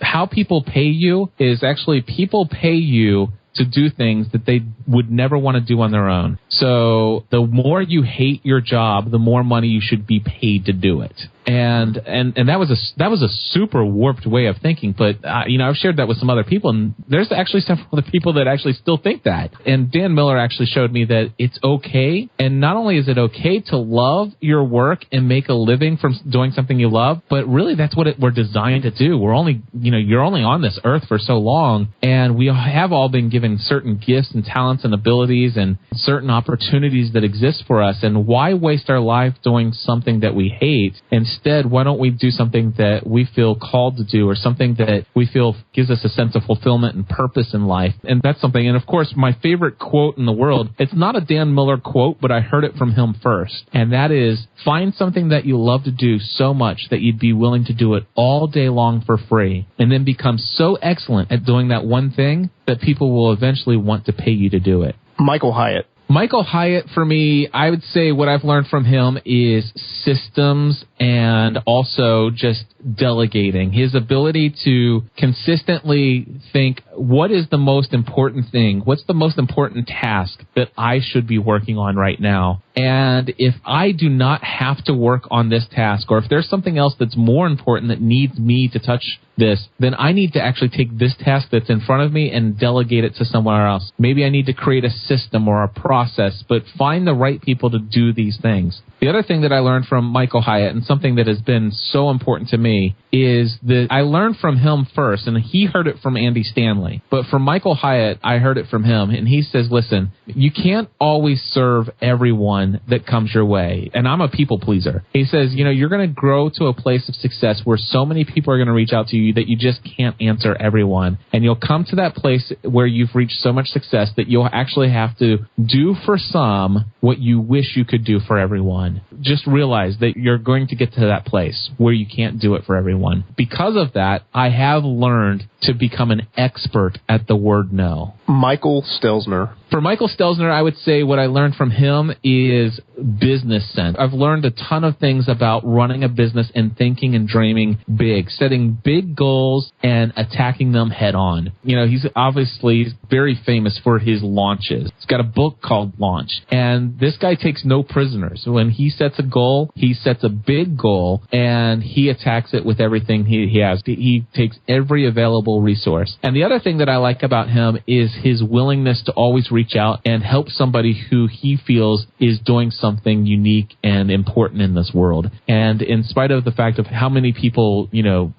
how people pay you is actually people pay you to do things that they would never want to do on their own. So the more you hate your job, the more money you should be paid to do it. And that was a super warped way of thinking. But I've shared that with some other people, and there's actually several other people that actually still think that. And Dan Miller actually showed me that it's okay. And not only is it okay to love your work and make a living from doing something you love, but really that's what we're designed to do. We're only, you're only on this earth for so long, and we have all been given certain gifts and talents and abilities and certain opportunities that exist for us. And why waste our life doing something that we hate? Instead, why don't we do something that we feel called to do, or something that we feel gives us a sense of fulfillment and purpose in life? And that's something. And of course, my favorite quote in the world, it's not a Dan Miller quote, but I heard it from him first. And that is, find something that you love to do so much that you'd be willing to do it all day long for free, and then become so excellent at doing that one thing that people will eventually want to pay you to do it. Michael Hyatt. Michael Hyatt, for me, I would say what I've learned from him is systems and also just delegating. His ability to consistently think, what is the most important thing? What's the most important task that I should be working on right now? And if I do not have to work on this task, or if there's something else that's more important that needs me to touch this, then I need to actually take this task that's in front of me and delegate it to somewhere else. Maybe I need to create a system or a process, but find the right people to do these things. The other thing that I learned from Michael Hyatt, and something that has been so important to me, is that I learned from him first, and he heard it from Andy Stanley. But from Michael Hyatt, I heard it from him, and he says, listen, you can't always serve everyone that comes your way. And I'm a people pleaser. He says, you're going to grow to a place of success where so many people are going to reach out to you that you just can't answer everyone. And you'll come to that place where you've reached so much success that you'll actually have to do for some what you wish you could do for everyone. Just realize that you're going to get to that place where you can't do it for everyone. Because of that, I have learned to become an expert at the word no. Michael Stelzner. For Michael Stelzner, I would say what I learned from him is business sense. I've learned a ton of things about running a business and thinking and dreaming big, setting big goals and attacking them head on. He's obviously very famous for his launches. He's got a book called Launch, and this guy takes no prisoners. When he sets a goal, he sets a big goal, and he attacks it with everything he has. He takes every available resource. And the other thing that I like about him is his willingness to always reach out and help somebody who he feels is doing something unique and important in this world. And in spite of the fact of how many people,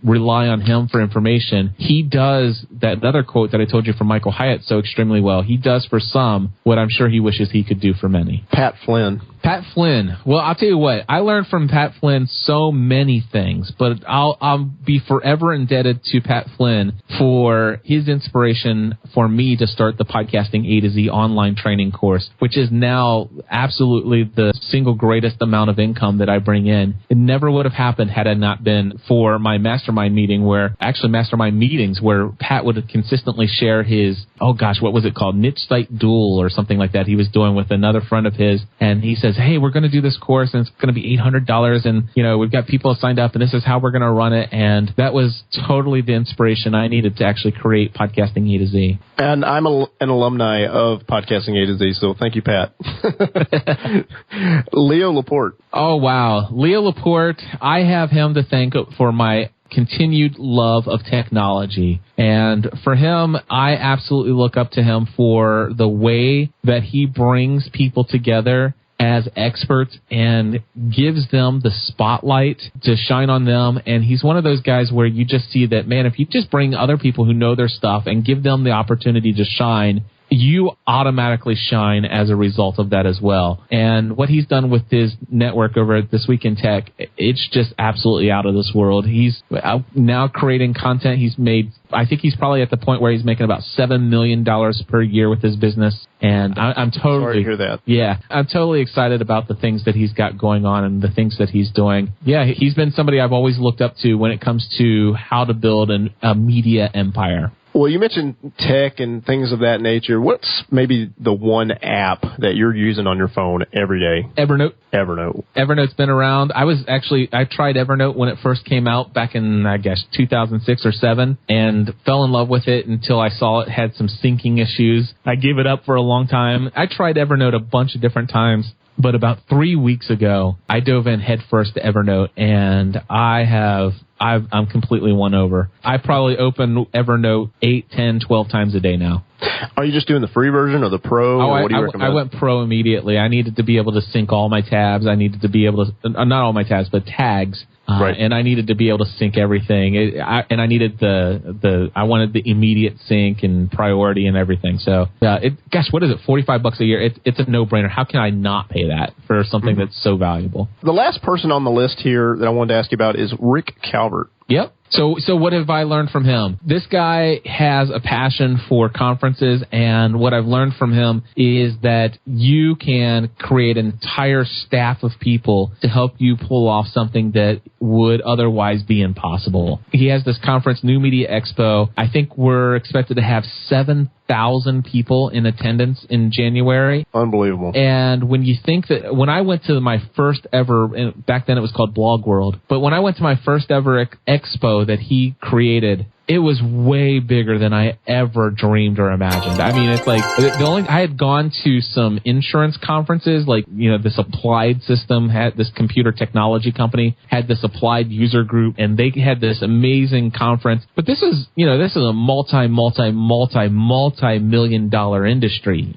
rely on him for information, he does that other quote that I told you from Michael Hyatt so extremely well. He does for some what I'm sure he wishes he could do for many. Pat Flynn. Pat Flynn. Well, I'll tell you what. I learned from Pat Flynn so many things, but I'll be forever indebted to Pat Flynn for his inspiration for me to start the Podcasting A to Z online training course, which is now absolutely the single greatest amount of income that I bring in. It never would have happened had it not been for my mastermind meetings where Pat would consistently share his, what was it called? Niche Site Duel or something like that he was doing with another friend of his. And he says, hey, we're going to do this course and it's going to be $800 and, we've got people signed up and this is how we're going to run it. And that was totally the inspiration I needed to actually create Podcasting A to Z. And I'm an alumni of Podcasting A to Z, so thank you, Pat. Leo Laporte. Oh, wow. Leo Laporte, I have him to thank for my continued love of technology. And for him, I absolutely look up to him for the way that he brings people together as experts and gives them the spotlight to shine on them. And he's one of those guys where you just see that, man, if you just bring other people who know their stuff and give them the opportunity to shine, you automatically shine as a result of that as well. And what he's done with his network over at This Week in Tech, it's just absolutely out of this world. He's now creating content. I think he's probably at the point where he's making about $7 million per year with his business. And I'm totally sorry to hear that. Yeah, I'm totally excited about the things that he's got going on and the things that he's doing. Yeah, he's been somebody I've always looked up to when it comes to how to build a media empire. Well, you mentioned tech and things of that nature. What's maybe the one app that you're using on your phone every day? Evernote. Evernote's been around. I tried Evernote when it first came out back in, 2006 or 7 and fell in love with it until I saw it had some syncing issues. I gave it up for a long time. I tried Evernote a bunch of different times. But about 3 weeks ago, I dove in headfirst to Evernote, and I'm completely won over. I probably open Evernote 8, 10, 12 times a day now. Are you just doing the free version or the pro? Or what do you recommend? I went pro immediately. I needed to be able to sync all my tabs. I needed to be able to, not all my tabs, but tags. Right. And I needed to be able to sync everything. I needed I wanted the immediate sync and priority and everything. So, what is it? $45 a year. It's a no-brainer. How can I not pay that for something that's so valuable? The last person on the list here that I wanted to ask you about is Rick Calvert. Yep. So what have I learned from him? This guy has a passion for conferences, and what I've learned from him is that you can create an entire staff of people to help you pull off something that would otherwise be impossible. He has this conference, New Media Expo. I think we're expected to have 7,000 people in attendance in January. Unbelievable. And when you think that, when I went to my first ever, back then it was called Blog World, but when I went to my first ever expo Expo that he created, it was way bigger than I ever dreamed or imagined. I mean, it's like I had gone to some insurance conferences, like, this Applied System had this computer technology company had this Applied user group, and they had this amazing conference. But this is a multi-million dollar industry,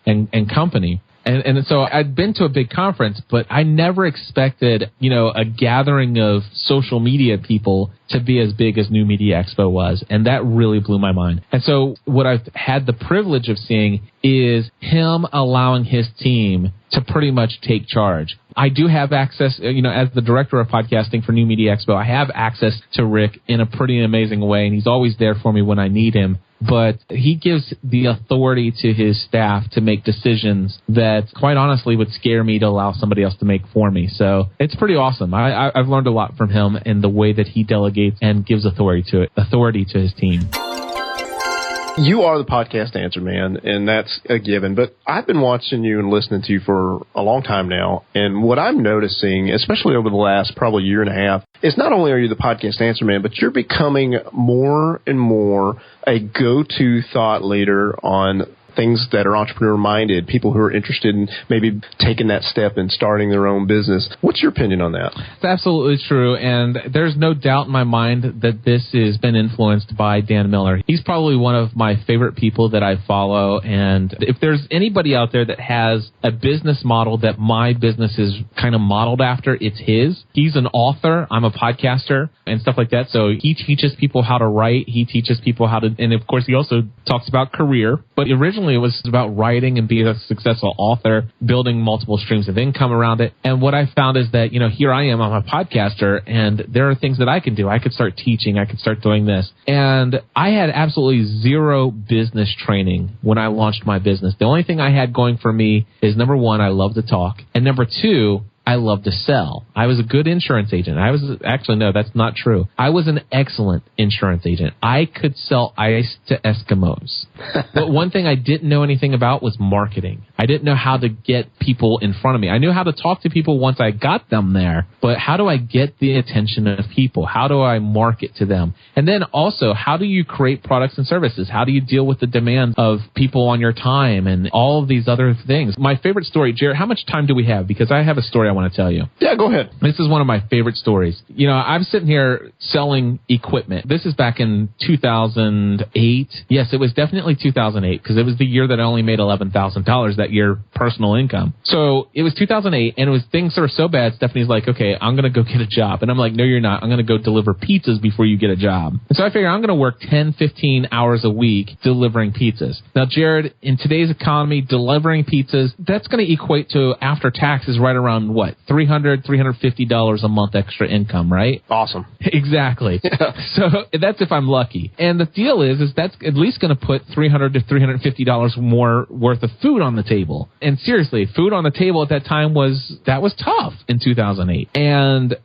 and company. And so I'd been to a big conference, but I never expected, a gathering of social media people to be as big as New Media Expo was. And that really blew my mind. And so what I've had the privilege of seeing is him allowing his team to pretty much take charge. I do have access, as the director of podcasting for New Media Expo, I have access to Rick in a pretty amazing way, and he's always there for me when I need him. But he gives the authority to his staff to make decisions that, quite honestly, would scare me to allow somebody else to make for me. So it's pretty awesome. I've learned a lot from him in the way that he delegates and gives authority to his team. You are the podcast answer man, and that's a given. But I've been watching you and listening to you for a long time now, and what I'm noticing, especially over the last probably year and a half, is not only are you the podcast answer man, but you're becoming more and more a go-to thought leader on things that are entrepreneur-minded, people who are interested in maybe taking that step and starting their own business. What's your opinion on that? It's absolutely true, and there's no doubt in my mind that this has been influenced by Dan Miller. He's probably one of my favorite people that I follow, and if there's anybody out there that has a business model that my business is kind of modeled after, it's his. He's an author. I'm a podcaster and stuff like that, so he teaches people how to write. He teaches people how to, and of course he also talks about career, but originally it was about writing and being a successful author, building multiple streams of income around it. And what I found is that, here I am, I'm a podcaster, and there are things that I can do. I could start teaching. I could start doing this. And I had absolutely zero business training when I launched my business. The only thing I had going for me is, number one, I love to talk. And number two, I love to sell. I was a good insurance agent. No, that's not true. I was an excellent insurance agent. I could sell ice to Eskimos. But one thing I didn't know anything about was marketing. I didn't know how to get people in front of me. I knew how to talk to people once I got them there, but how do I get the attention of people? How do I market to them? And then also, how do you create products and services? How do you deal with the demand of people on your time and all of these other things? My favorite story, Jared, how much time do we have? Because I have a story I want to tell you. Yeah, go ahead. This is one of my favorite stories. I'm sitting here selling equipment. This is back in 2008. Yes, it was definitely 2008 because it was the year that I only made $11,000 that year personal income. So it was 2008, and it was things that were so bad. Stephanie's like, okay, I'm going to go get a job. And I'm like, no, you're not. I'm going to go deliver pizzas before you get a job. And so I figure I'm going to work 10, 15 hours a week delivering pizzas. Now, Jared, in today's economy, delivering pizzas, that's going to equate to after taxes right around what? $300, $350 a month extra income, right? Awesome. Exactly. Yeah. So that's if I'm lucky. And the deal is that's at least going to put $300 to $350 more worth of food on the table. And seriously, food on the table at that time was tough in 2008.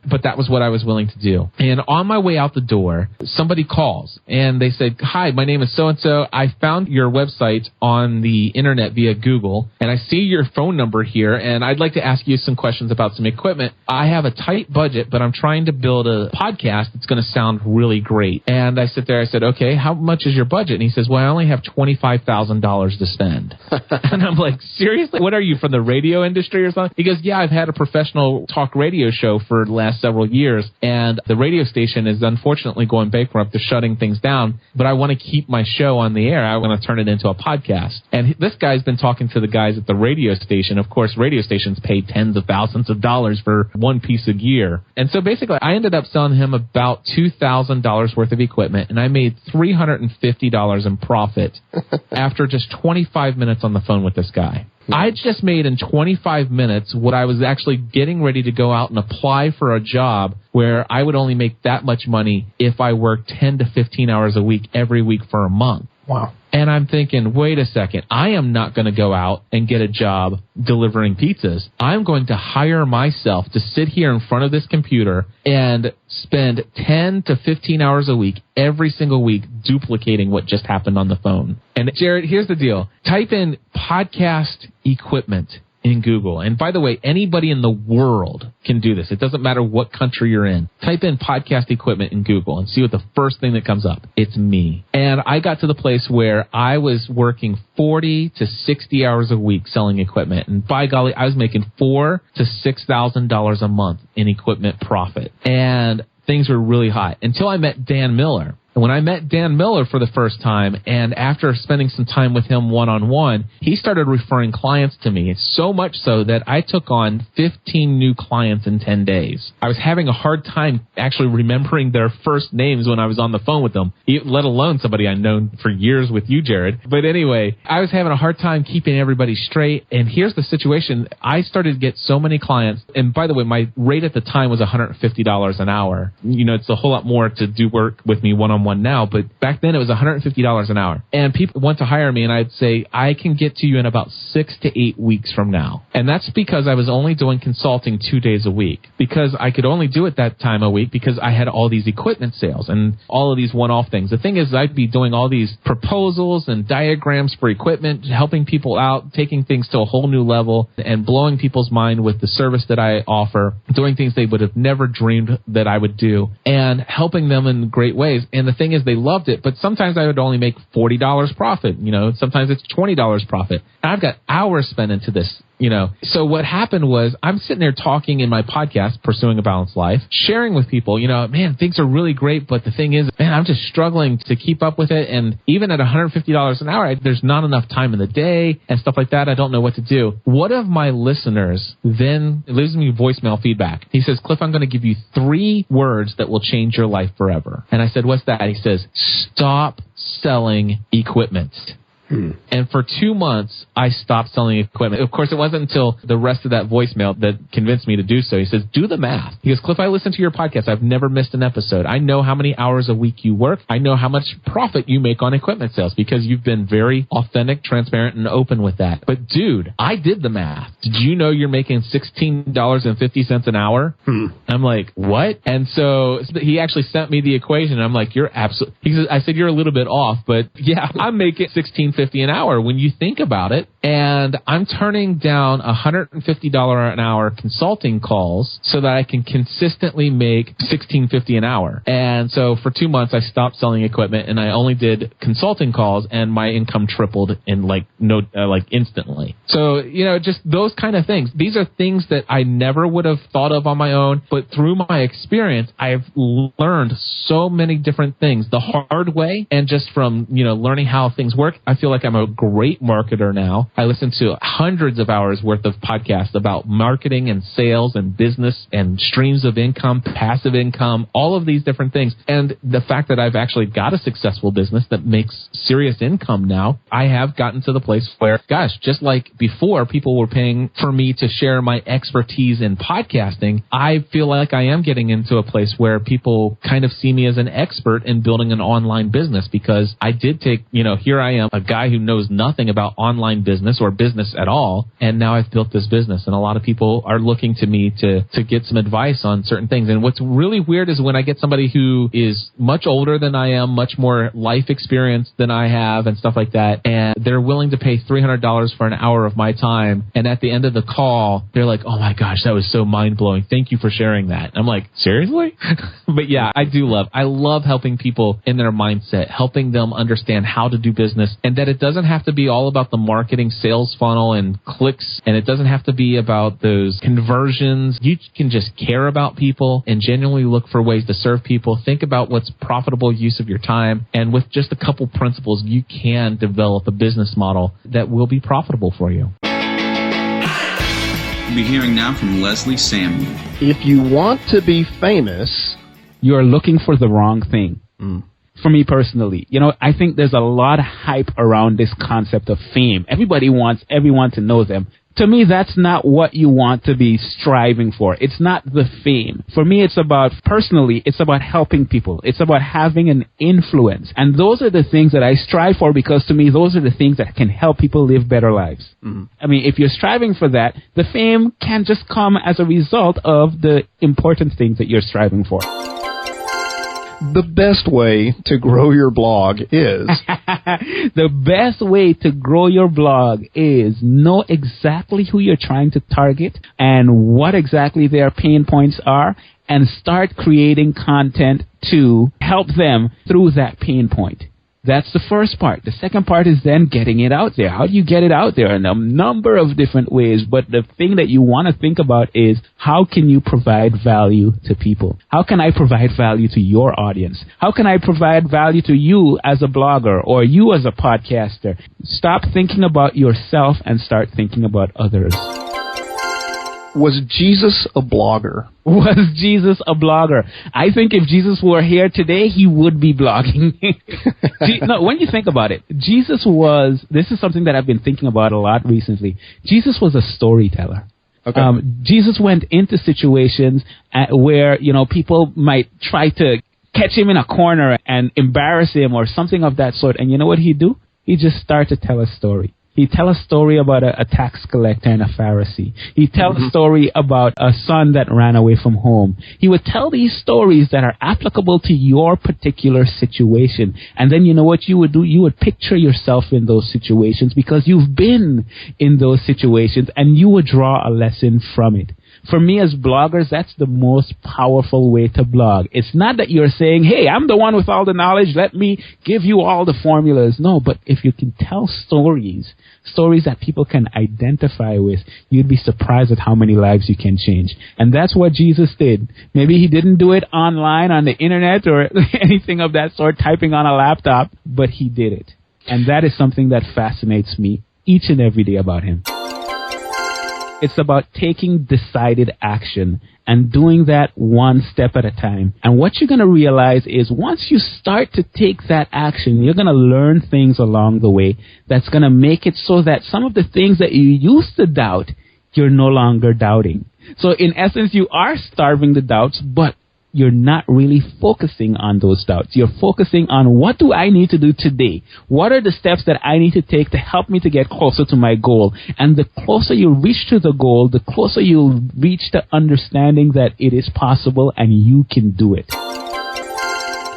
But that was what I was willing to do. And on my way out the door, somebody calls and they said, hi, my name is so-and-so. I found your website on the internet via Google, and I see your phone number here, and I'd like to ask you some questions about some equipment. I have a tight budget, but I'm trying to build a podcast that's going to sound really great. And I sit there, I said, okay, how much is your budget? And he says, well, I only have $25,000 to spend. And I'm like, seriously? What are you, from the radio industry or something? He goes, yeah, I've had a professional talk radio show for the last several years, and the radio station is unfortunately going bankrupt. They're shutting things down, but I want to keep my show on the air. I want to turn it into a podcast. And this guy's been talking to the guys at the radio station. Of course, radio stations pay tens of thousands of dollars for one piece of gear. And so basically, I ended up selling him about $2,000 worth of equipment, and I made $350 in profit after just 25 minutes on the phone with this guy. I just made in 25 minutes what I was actually getting ready to go out and apply for a job where I would only make that much money if I worked 10 to 15 hours a week every week for a month. Wow. And I'm thinking, wait a second, I am not going to go out and get a job delivering pizzas. I'm going to hire myself to sit here in front of this computer and spend 10 to 15 hours a week every single week duplicating what just happened on the phone. And Jared, here's the deal. Type in podcast equipment in Google. And by the way, anybody in the world can do this. It doesn't matter what country you're in. Type in podcast equipment in Google and see what the first thing that comes up. It's me. And I got to the place where I was working 40 to 60 hours a week selling equipment. And by golly, I was making $4,000 to $6,000 a month in equipment profit. And things were really hot until I met Dan Miller. And when I met Dan Miller for the first time, and after spending some time with him one-on-one, he started referring clients to me. It's so much so that I took on 15 new clients in 10 days. I was having a hard time actually remembering their first names when I was on the phone with them, let alone somebody I've known for years with you, Jared. But anyway, I was having a hard time keeping everybody straight. And here's the situation. I started to get so many clients. And by the way, my rate at the time was $150 an hour. You know, it's a whole lot more to do work with me one-on-one now, but back then it was $150 an hour. And people want to hire me, and I'd say, I can get to you in about 6 to 8 weeks from now. And that's because I was only doing consulting 2 days a week, because I could only do it that time a week because I had all these equipment sales and all of these one-off things. The thing is, I'd be doing all these proposals and diagrams for equipment, helping people out, taking things to a whole new level, and blowing people's mind with the service that I offer, doing things they would have never dreamed that I would do, and helping them in great ways. And the thing is, they loved it, but sometimes I would only make $40 profit. You know, sometimes it's $20 profit. And I've got hours spent into this. You know, so what happened was I'm sitting there talking in my podcast, Pursuing a Balanced Life, sharing with people, you know, man, things are really great, but the thing is, man, I'm just struggling to keep up with it. And even at $150 an hour, there's not enough time in the day and stuff like that. I don't know what to do. One of my listeners then leaves me voicemail feedback. He says, Cliff, I'm going to give you 3 words that will change your life forever. And I said, what's that? He says, stop selling equipment. And for 2 months, I stopped selling equipment. Of course, it wasn't until the rest of that voicemail that convinced me to do so. He says, do the math. He goes, Cliff, I listen to your podcast. I've never missed an episode. I know how many hours a week you work. I know how much profit you make on equipment sales because you've been very authentic, transparent, and open with that. But dude, I did the math. Did you know you're making $16.50 an hour? I'm like, what? And so he actually sent me the equation. And I'm like, you're absolutely, he says, I said, you're a little bit off, but yeah, I'm making $16.50 an hour when you think about it. And I'm turning down $150 an hour consulting calls so that I can consistently make $16.50 an hour. And so for 2 months, I stopped selling equipment and I only did consulting calls, and my income tripled in instantly. So, you know, just those kind of things. These are things that I never would have thought of on my own, but through my experience, I've learned so many different things the hard way, and just from, you know, learning how things work. I feel like I'm a great marketer now. I listen to hundreds of hours worth of podcasts about marketing and sales and business and streams of income, passive income, all of these different things. And the fact that I've actually got a successful business that makes serious income now, I have gotten to the place where, gosh, just like before people were paying for me to share my expertise in podcasting, I feel like I am getting into a place where people kind of see me as an expert in building an online business, because I did take, you know, here I am, a guy who knows nothing about online business or business at all, and now I've built this business, and a lot of people are looking to me to get some advice on certain things. And what's really weird is when I get somebody who is much older than I am, much more life experience than I have and stuff like that, and they're willing to pay $300 for an hour of my time, and at the end of the call, they're like, oh my gosh, that was so mind-blowing. Thank you for sharing that. I'm like, seriously? But yeah, I love helping people in their mindset, helping them understand how to do business, and that it doesn't have to be all about the marketing sales funnel and clicks, and it doesn't have to be about those conversions. You can just care about people and genuinely look for ways to serve people. Think about what's profitable use of your time, and with just a couple principles, you can develop a business model that will be profitable for you. We'll be hearing now from Leslie Samuel. If you want to be famous, you're looking for the wrong thing. For me personally, you know, I think there's a lot of hype around this concept of fame. Everybody wants everyone to know them. To me, that's not what you want to be striving for. It's not the fame. For me, it's about helping people. It's about having an influence. And those are the things that I strive for, because to me, those are the things that can help people live better lives. I mean, if you're striving for that, the fame can just come as a result of the important things that you're striving for. The best way to grow your blog is... The best way to grow your blog is know exactly who you're trying to target and what exactly their pain points are, and start creating content to help them through that pain point. That's the first part. The second part is then getting it out there. How do you get it out there? In a number of different ways. But the thing that you want to think about is, how can you provide value to people? How can I provide value to your audience? How can I provide value to you as a blogger or you as a podcaster? Stop thinking about yourself and start thinking about others. Was Jesus a blogger? Was Jesus a blogger? I think if Jesus were here today, he would be blogging. No, when you think about it, this is something that I've been thinking about a lot recently. Jesus was a storyteller. Okay. Jesus went into situations where, people might try to catch him in a corner and embarrass him or something of that sort. And you know what he'd do? He'd just start to tell a story. He'd tell a story about a tax collector and a Pharisee. He'd tell a story about a son that ran away from home. He would tell these stories that are applicable to your particular situation. And then you know what you would do? You would picture yourself in those situations because you've been in those situations, and you would draw a lesson from it. For me as bloggers, that's the most powerful way to blog. It's not that you're saying, hey, I'm the one with all the knowledge, let me give you all the formulas. No, but if you can tell stories that people can identify with, you'd be surprised at how many lives you can change. And that's what Jesus did. Maybe he didn't do it online on the internet or anything of that sort, typing on a laptop, but he did it. And that is something that fascinates me each and every day about him. It's about taking decided action and doing that one step at a time. And what you're going to realize is once you start to take that action, you're going to learn things along the way that's going to make it so that some of the things that you used to doubt, you're no longer doubting. So in essence, you are starving the doubts, but you're not really focusing on those doubts. You're focusing on, what do I need to do today? What are the steps that I need to take to help me to get closer to my goal? And the closer you reach to the goal, the closer you'll reach to understanding that it is possible and you can do it.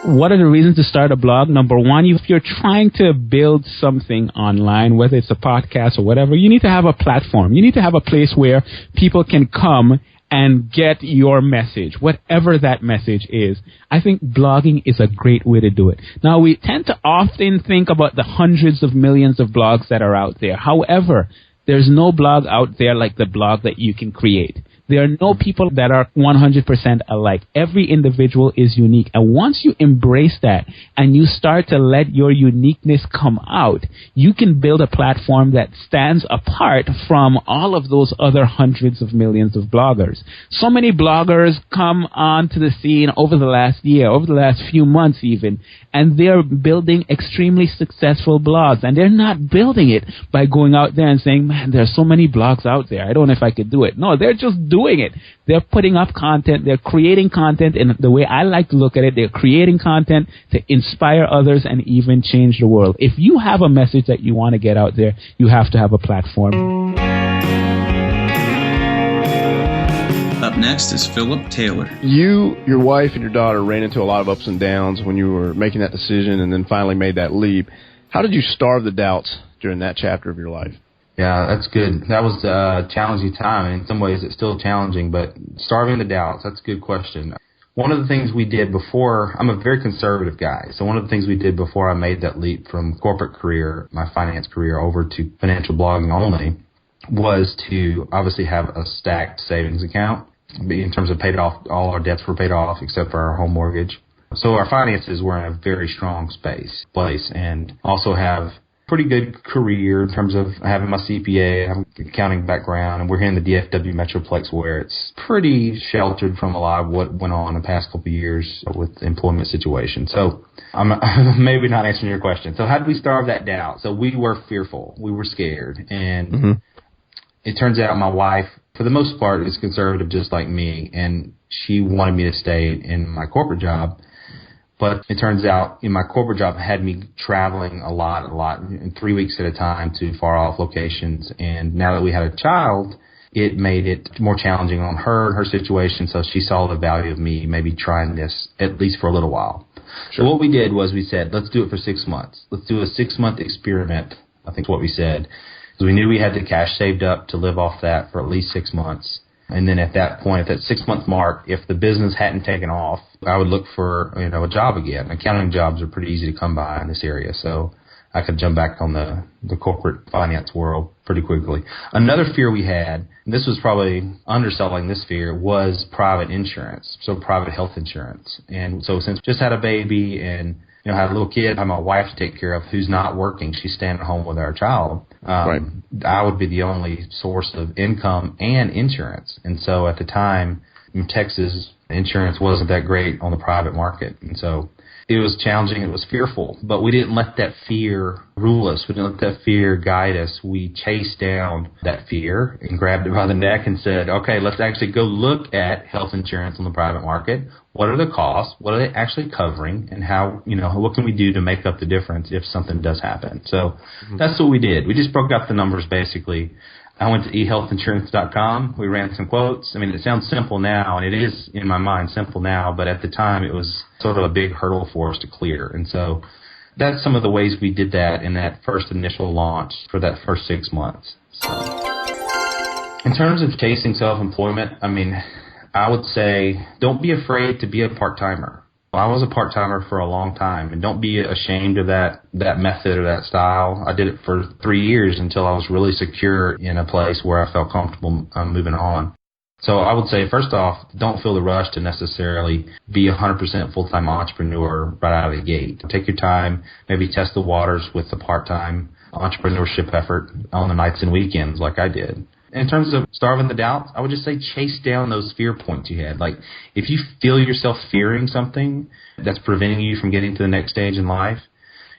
What are the reasons to start a blog? Number one, if you're trying to build something online, whether it's a podcast or whatever, you need to have a platform. You need to have a place where people can come and get your message, whatever that message is. I think blogging is a great way to do it. Now, we tend to often think about the hundreds of millions of blogs that are out there. However, there's no blog out there like the blog that you can create. There are no people that are 100% alike. Every individual is unique. And once you embrace that and you start to let your uniqueness come out, you can build a platform that stands apart from all of those other hundreds of millions of bloggers. So many bloggers come onto the scene over the last year, over the last few months even, and they're building extremely successful blogs. And they're not building it by going out there and saying, man, there's so many blogs out there, I don't know if I could do it. No, they're just doing it. They're putting up content. They're creating content. And the way I like to look at it, they're creating content to inspire others and even change the world. If you have a message that you want to get out there, you have to have a platform. Up next is Philip Taylor. You, your wife, and your daughter ran into a lot of ups and downs when you were making that decision and then finally made that leap. How did you starve the doubts during that chapter of your life? Yeah, that's good. That was a challenging time, and in some ways it's still challenging, but starving the doubts, that's a good question. One of the things we did before, I'm a very conservative guy, so one of the things we did before I made that leap from corporate career, my finance career, over to financial blogging only, was to obviously have a stacked savings account. In terms of paid off, all our debts were paid off except for our home mortgage. So our finances were in a very strong place, and also have pretty good career in terms of having my CPA, having an accounting background, and we're here in the DFW Metroplex where it's pretty sheltered from a lot of what went on in the past couple of years with the employment situation. So I'm maybe not answering your question. So how did we starve that doubt? So we were fearful. We were scared. And it turns out my wife, for the most part, is conservative just like me, and she wanted me to stay in my corporate job. But it turns out in my corporate job, I had me traveling a lot, in 3 weeks at a time to far off locations. And now that we had a child, it made it more challenging on her situation. So she saw the value of me maybe trying this at least for a little while. So what we did was we said, let's do it for 6 months. Let's do a 6-month experiment, I think is what we said. Because we knew we had the cash saved up to live off that for at least 6 months. And then at that point, at that 6-month mark, if the business hadn't taken off, I would look for, a job again. Accounting jobs are pretty easy to come by in this area. So I could jump back on the corporate finance world pretty quickly. Another fear we had, and this was probably underselling this fear, was private insurance, so private health insurance. And so since just had a baby and had a little kid, I had my wife to take care of who's not working. She's staying at home with our child. Right. I would be the only source of income and insurance. And so at the time in Texas, insurance wasn't that great on the private market. And so it was challenging. It was fearful. But we didn't let that fear rule us. We didn't let that fear guide us. We chased down that fear and grabbed it by the neck and said, okay, let's actually go look at health insurance on the private market. What are the costs? What are they actually covering? And how, what can we do to make up the difference if something does happen? So that's what we did. We just broke out the numbers basically. I went to ehealthinsurance.com. We ran some quotes. I mean, it sounds simple now, and it is, in my mind, simple now, but at the time it was sort of a big hurdle for us to clear. And so that's some of the ways we did that in that first initial launch for that first 6 months. So in terms of chasing self-employment, I would say don't be afraid to be a part-timer. I was a part-timer for a long time, and don't be ashamed of that method or that style. I did it for 3 years until I was really secure in a place where I felt comfortable moving on. So I would say, first off, don't feel the rush to necessarily be a 100% full-time entrepreneur right out of the gate. Take your time, maybe test the waters with the part-time entrepreneurship effort on the nights and weekends like I did. In terms of starving the doubts, I would just say chase down those fear points you had. Like, if you feel yourself fearing something that's preventing you from getting to the next stage in life,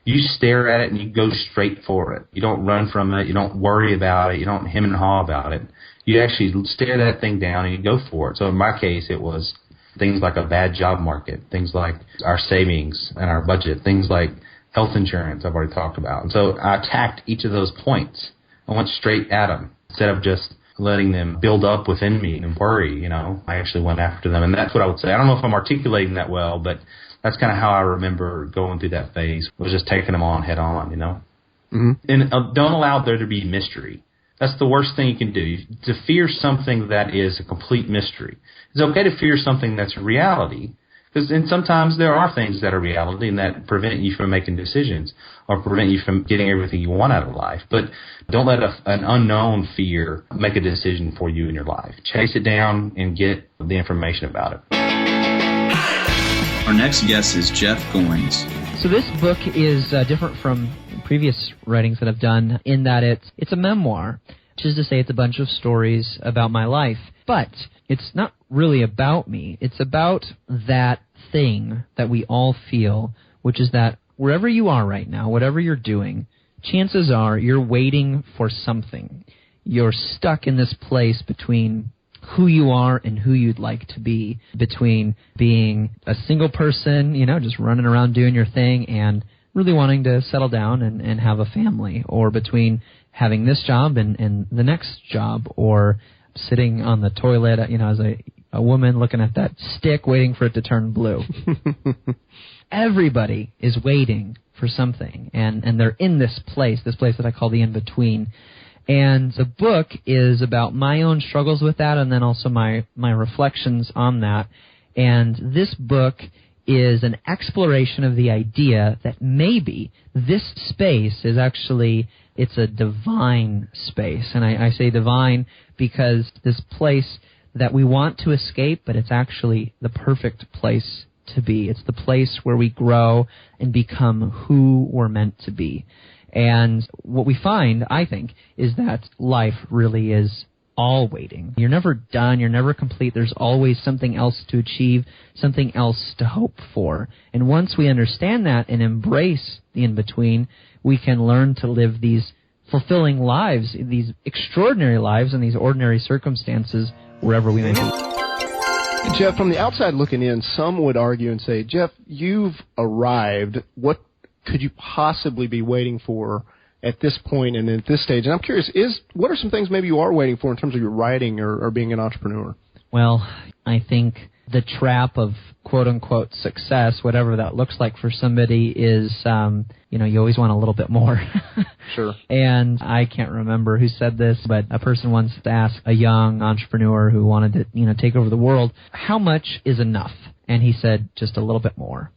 you stare at it and you go straight for it. You don't run from it. You don't worry about it. You don't hem and haw about it. You actually stare that thing down and you go for it. So in my case, it was things like a bad job market, things like our savings and our budget, things like health insurance I've already talked about. And so I attacked each of those points. I went straight at them. Instead of just letting them build up within me and worry, I actually went after them. And that's what I would say. I don't know if I'm articulating that well, but that's kind of how I remember going through that phase, was just taking them on head on, Mm-hmm. And don't allow there to be mystery. That's the worst thing you can do. To fear something that is a complete mystery. It's okay to fear something that's reality, because sometimes there are things that are reality and that prevent you from making decisions or prevent you from getting everything you want out of life. But don't let an unknown fear make a decision for you in your life. Chase it down and get the information about it. Our next guest is Jeff Goins. So this book is different from previous writings that I've done in that it's a memoir, which is to say it's a bunch of stories about my life. But it's not really about me. It's about that thing that we all feel, which is that wherever you are right now, whatever you're doing, chances are you're waiting for something. You're stuck in this place between who you are and who you'd like to be, between being a single person, just running around doing your thing, and really wanting to settle down and have a family, or between having this job and the next job, or sitting on the toilet, as a woman looking at that stick waiting for it to turn blue. Everybody is waiting for something, and they're in this place that I call the in-between. And the book is about my own struggles with that, and then also my reflections on that. And this book is an exploration of the idea that maybe this space is actually, it's a divine space. And I say divine because this place that we want to escape, but it's actually the perfect place to be. It's the place where we grow and become who we're meant to be. And what we find, I think, is that life really is all waiting. You're never done. You're never complete. There's always something else to achieve, something else to hope for. And once we understand that and embrace the in-between, we can learn to live these fulfilling lives, these extraordinary lives in these ordinary circumstances wherever we may be. Jeff, from the outside looking in, some would argue and say, Jeff, you've arrived. What could you possibly be waiting for at this point and at this stage? And I'm curious, what are some things maybe you are waiting for in terms of your writing or being an entrepreneur? Well, I think the trap of quote-unquote success, whatever that looks like for somebody, is, you always want a little bit more. Sure. And I can't remember who said this, but a person once asked a young entrepreneur who wanted to, take over the world, how much is enough? And he said, just a little bit more.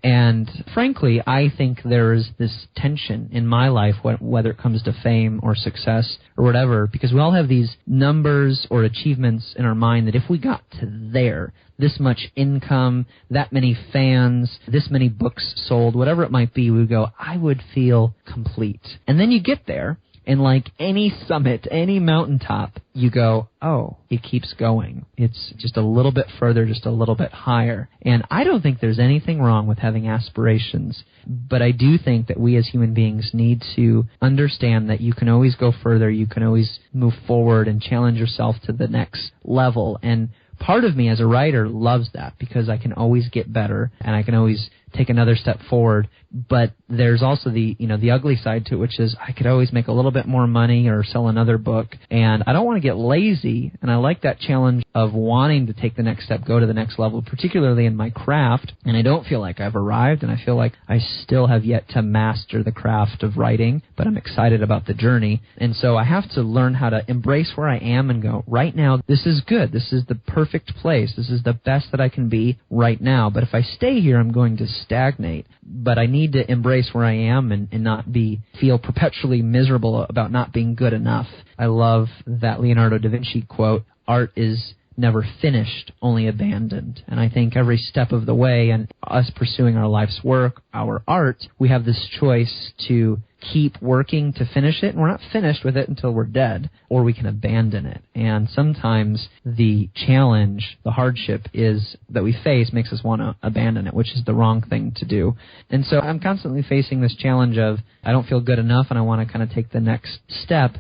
And frankly, I think there is this tension in my life, whether it comes to fame or success or whatever, because we all have these numbers or achievements in our mind that if we got to there, this much income, that many fans, this many books sold, whatever it might be, we would go, I would feel complete. And then you get there, and like any summit, any mountaintop, you go, oh, it keeps going. It's just a little bit further, just a little bit higher. And I don't think there's anything wrong with having aspirations, but I do think that we as human beings need to understand that you can always go further, you can always move forward and challenge yourself to the next level. And part of me as a writer loves that because I can always get better and I can always take another step forward. But there's also the ugly side to it, which is I could always make a little bit more money or sell another book. And I don't want to get lazy. And I like that challenge of wanting to take the next step, go to the next level, particularly in my craft. And I don't feel like I've arrived, and I feel like I still have yet to master the craft of writing, but I'm excited about the journey. And so I have to learn how to embrace where I am and go, right now, this is good. This is the perfect place. This is the best that I can be right now. But if I stay here, I'm going to stagnate. But I need to embrace where I am and not feel perpetually miserable about not being good enough. I love that Leonardo da Vinci quote, art is never finished, only abandoned. And I think every step of the way and us pursuing our life's work, our art, we have this choice to keep working to finish it, and we're not finished with it until we're dead, or we can abandon it. And sometimes the challenge, the hardship that we face makes us want to abandon it, which is the wrong thing to do. And so I'm constantly facing this challenge of I don't feel good enough and I want to kind of take the next step.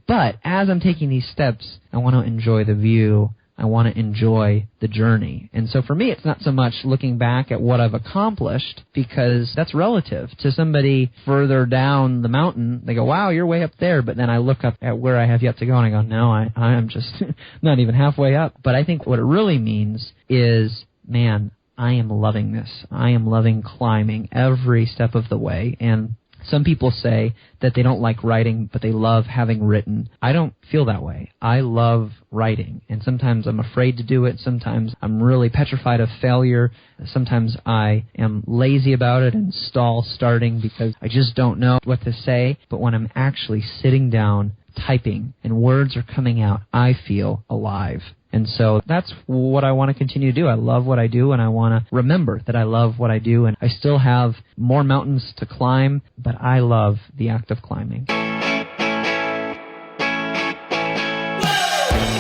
But as I'm taking these steps, I want to enjoy the view. I want to enjoy the journey. And so for me, it's not so much looking back at what I've accomplished, because that's relative. To somebody further down the mountain, they go, wow, you're way up there. But then I look up at where I have yet to go, and I go, no, I am just not even halfway up. But I think what it really means is, man, I am loving this. I am loving climbing every step of the way. And some people say that they don't like writing, but they love having written. I don't feel that way. I love writing, and sometimes I'm afraid to do it. Sometimes I'm really petrified of failure. Sometimes I am lazy about it and stall starting because I just don't know what to say. But when I'm actually sitting down, typing, and words are coming out, I feel alive. And so that's what I want to continue to do. I love what I do, and I want to remember that I love what I do. And I still have more mountains to climb, but I love the act of climbing.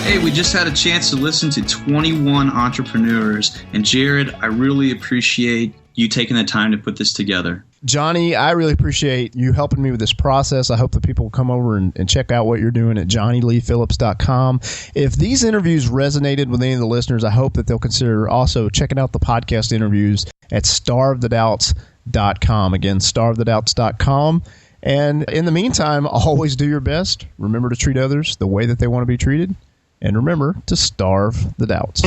Hey, we just had a chance to listen to 21 entrepreneurs. And Jared, I really appreciate you taking the time to put this together. Johnny, I really appreciate you helping me with this process. I hope that people will come over and check out what you're doing at JohnnyLeePhillips.com. If these interviews resonated with any of the listeners, I hope that they'll consider also checking out the podcast interviews at StarveTheDoubts.com. Again, StarveTheDoubts.com. And in the meantime, always do your best. Remember to treat others the way that they want to be treated. And remember to starve the doubts.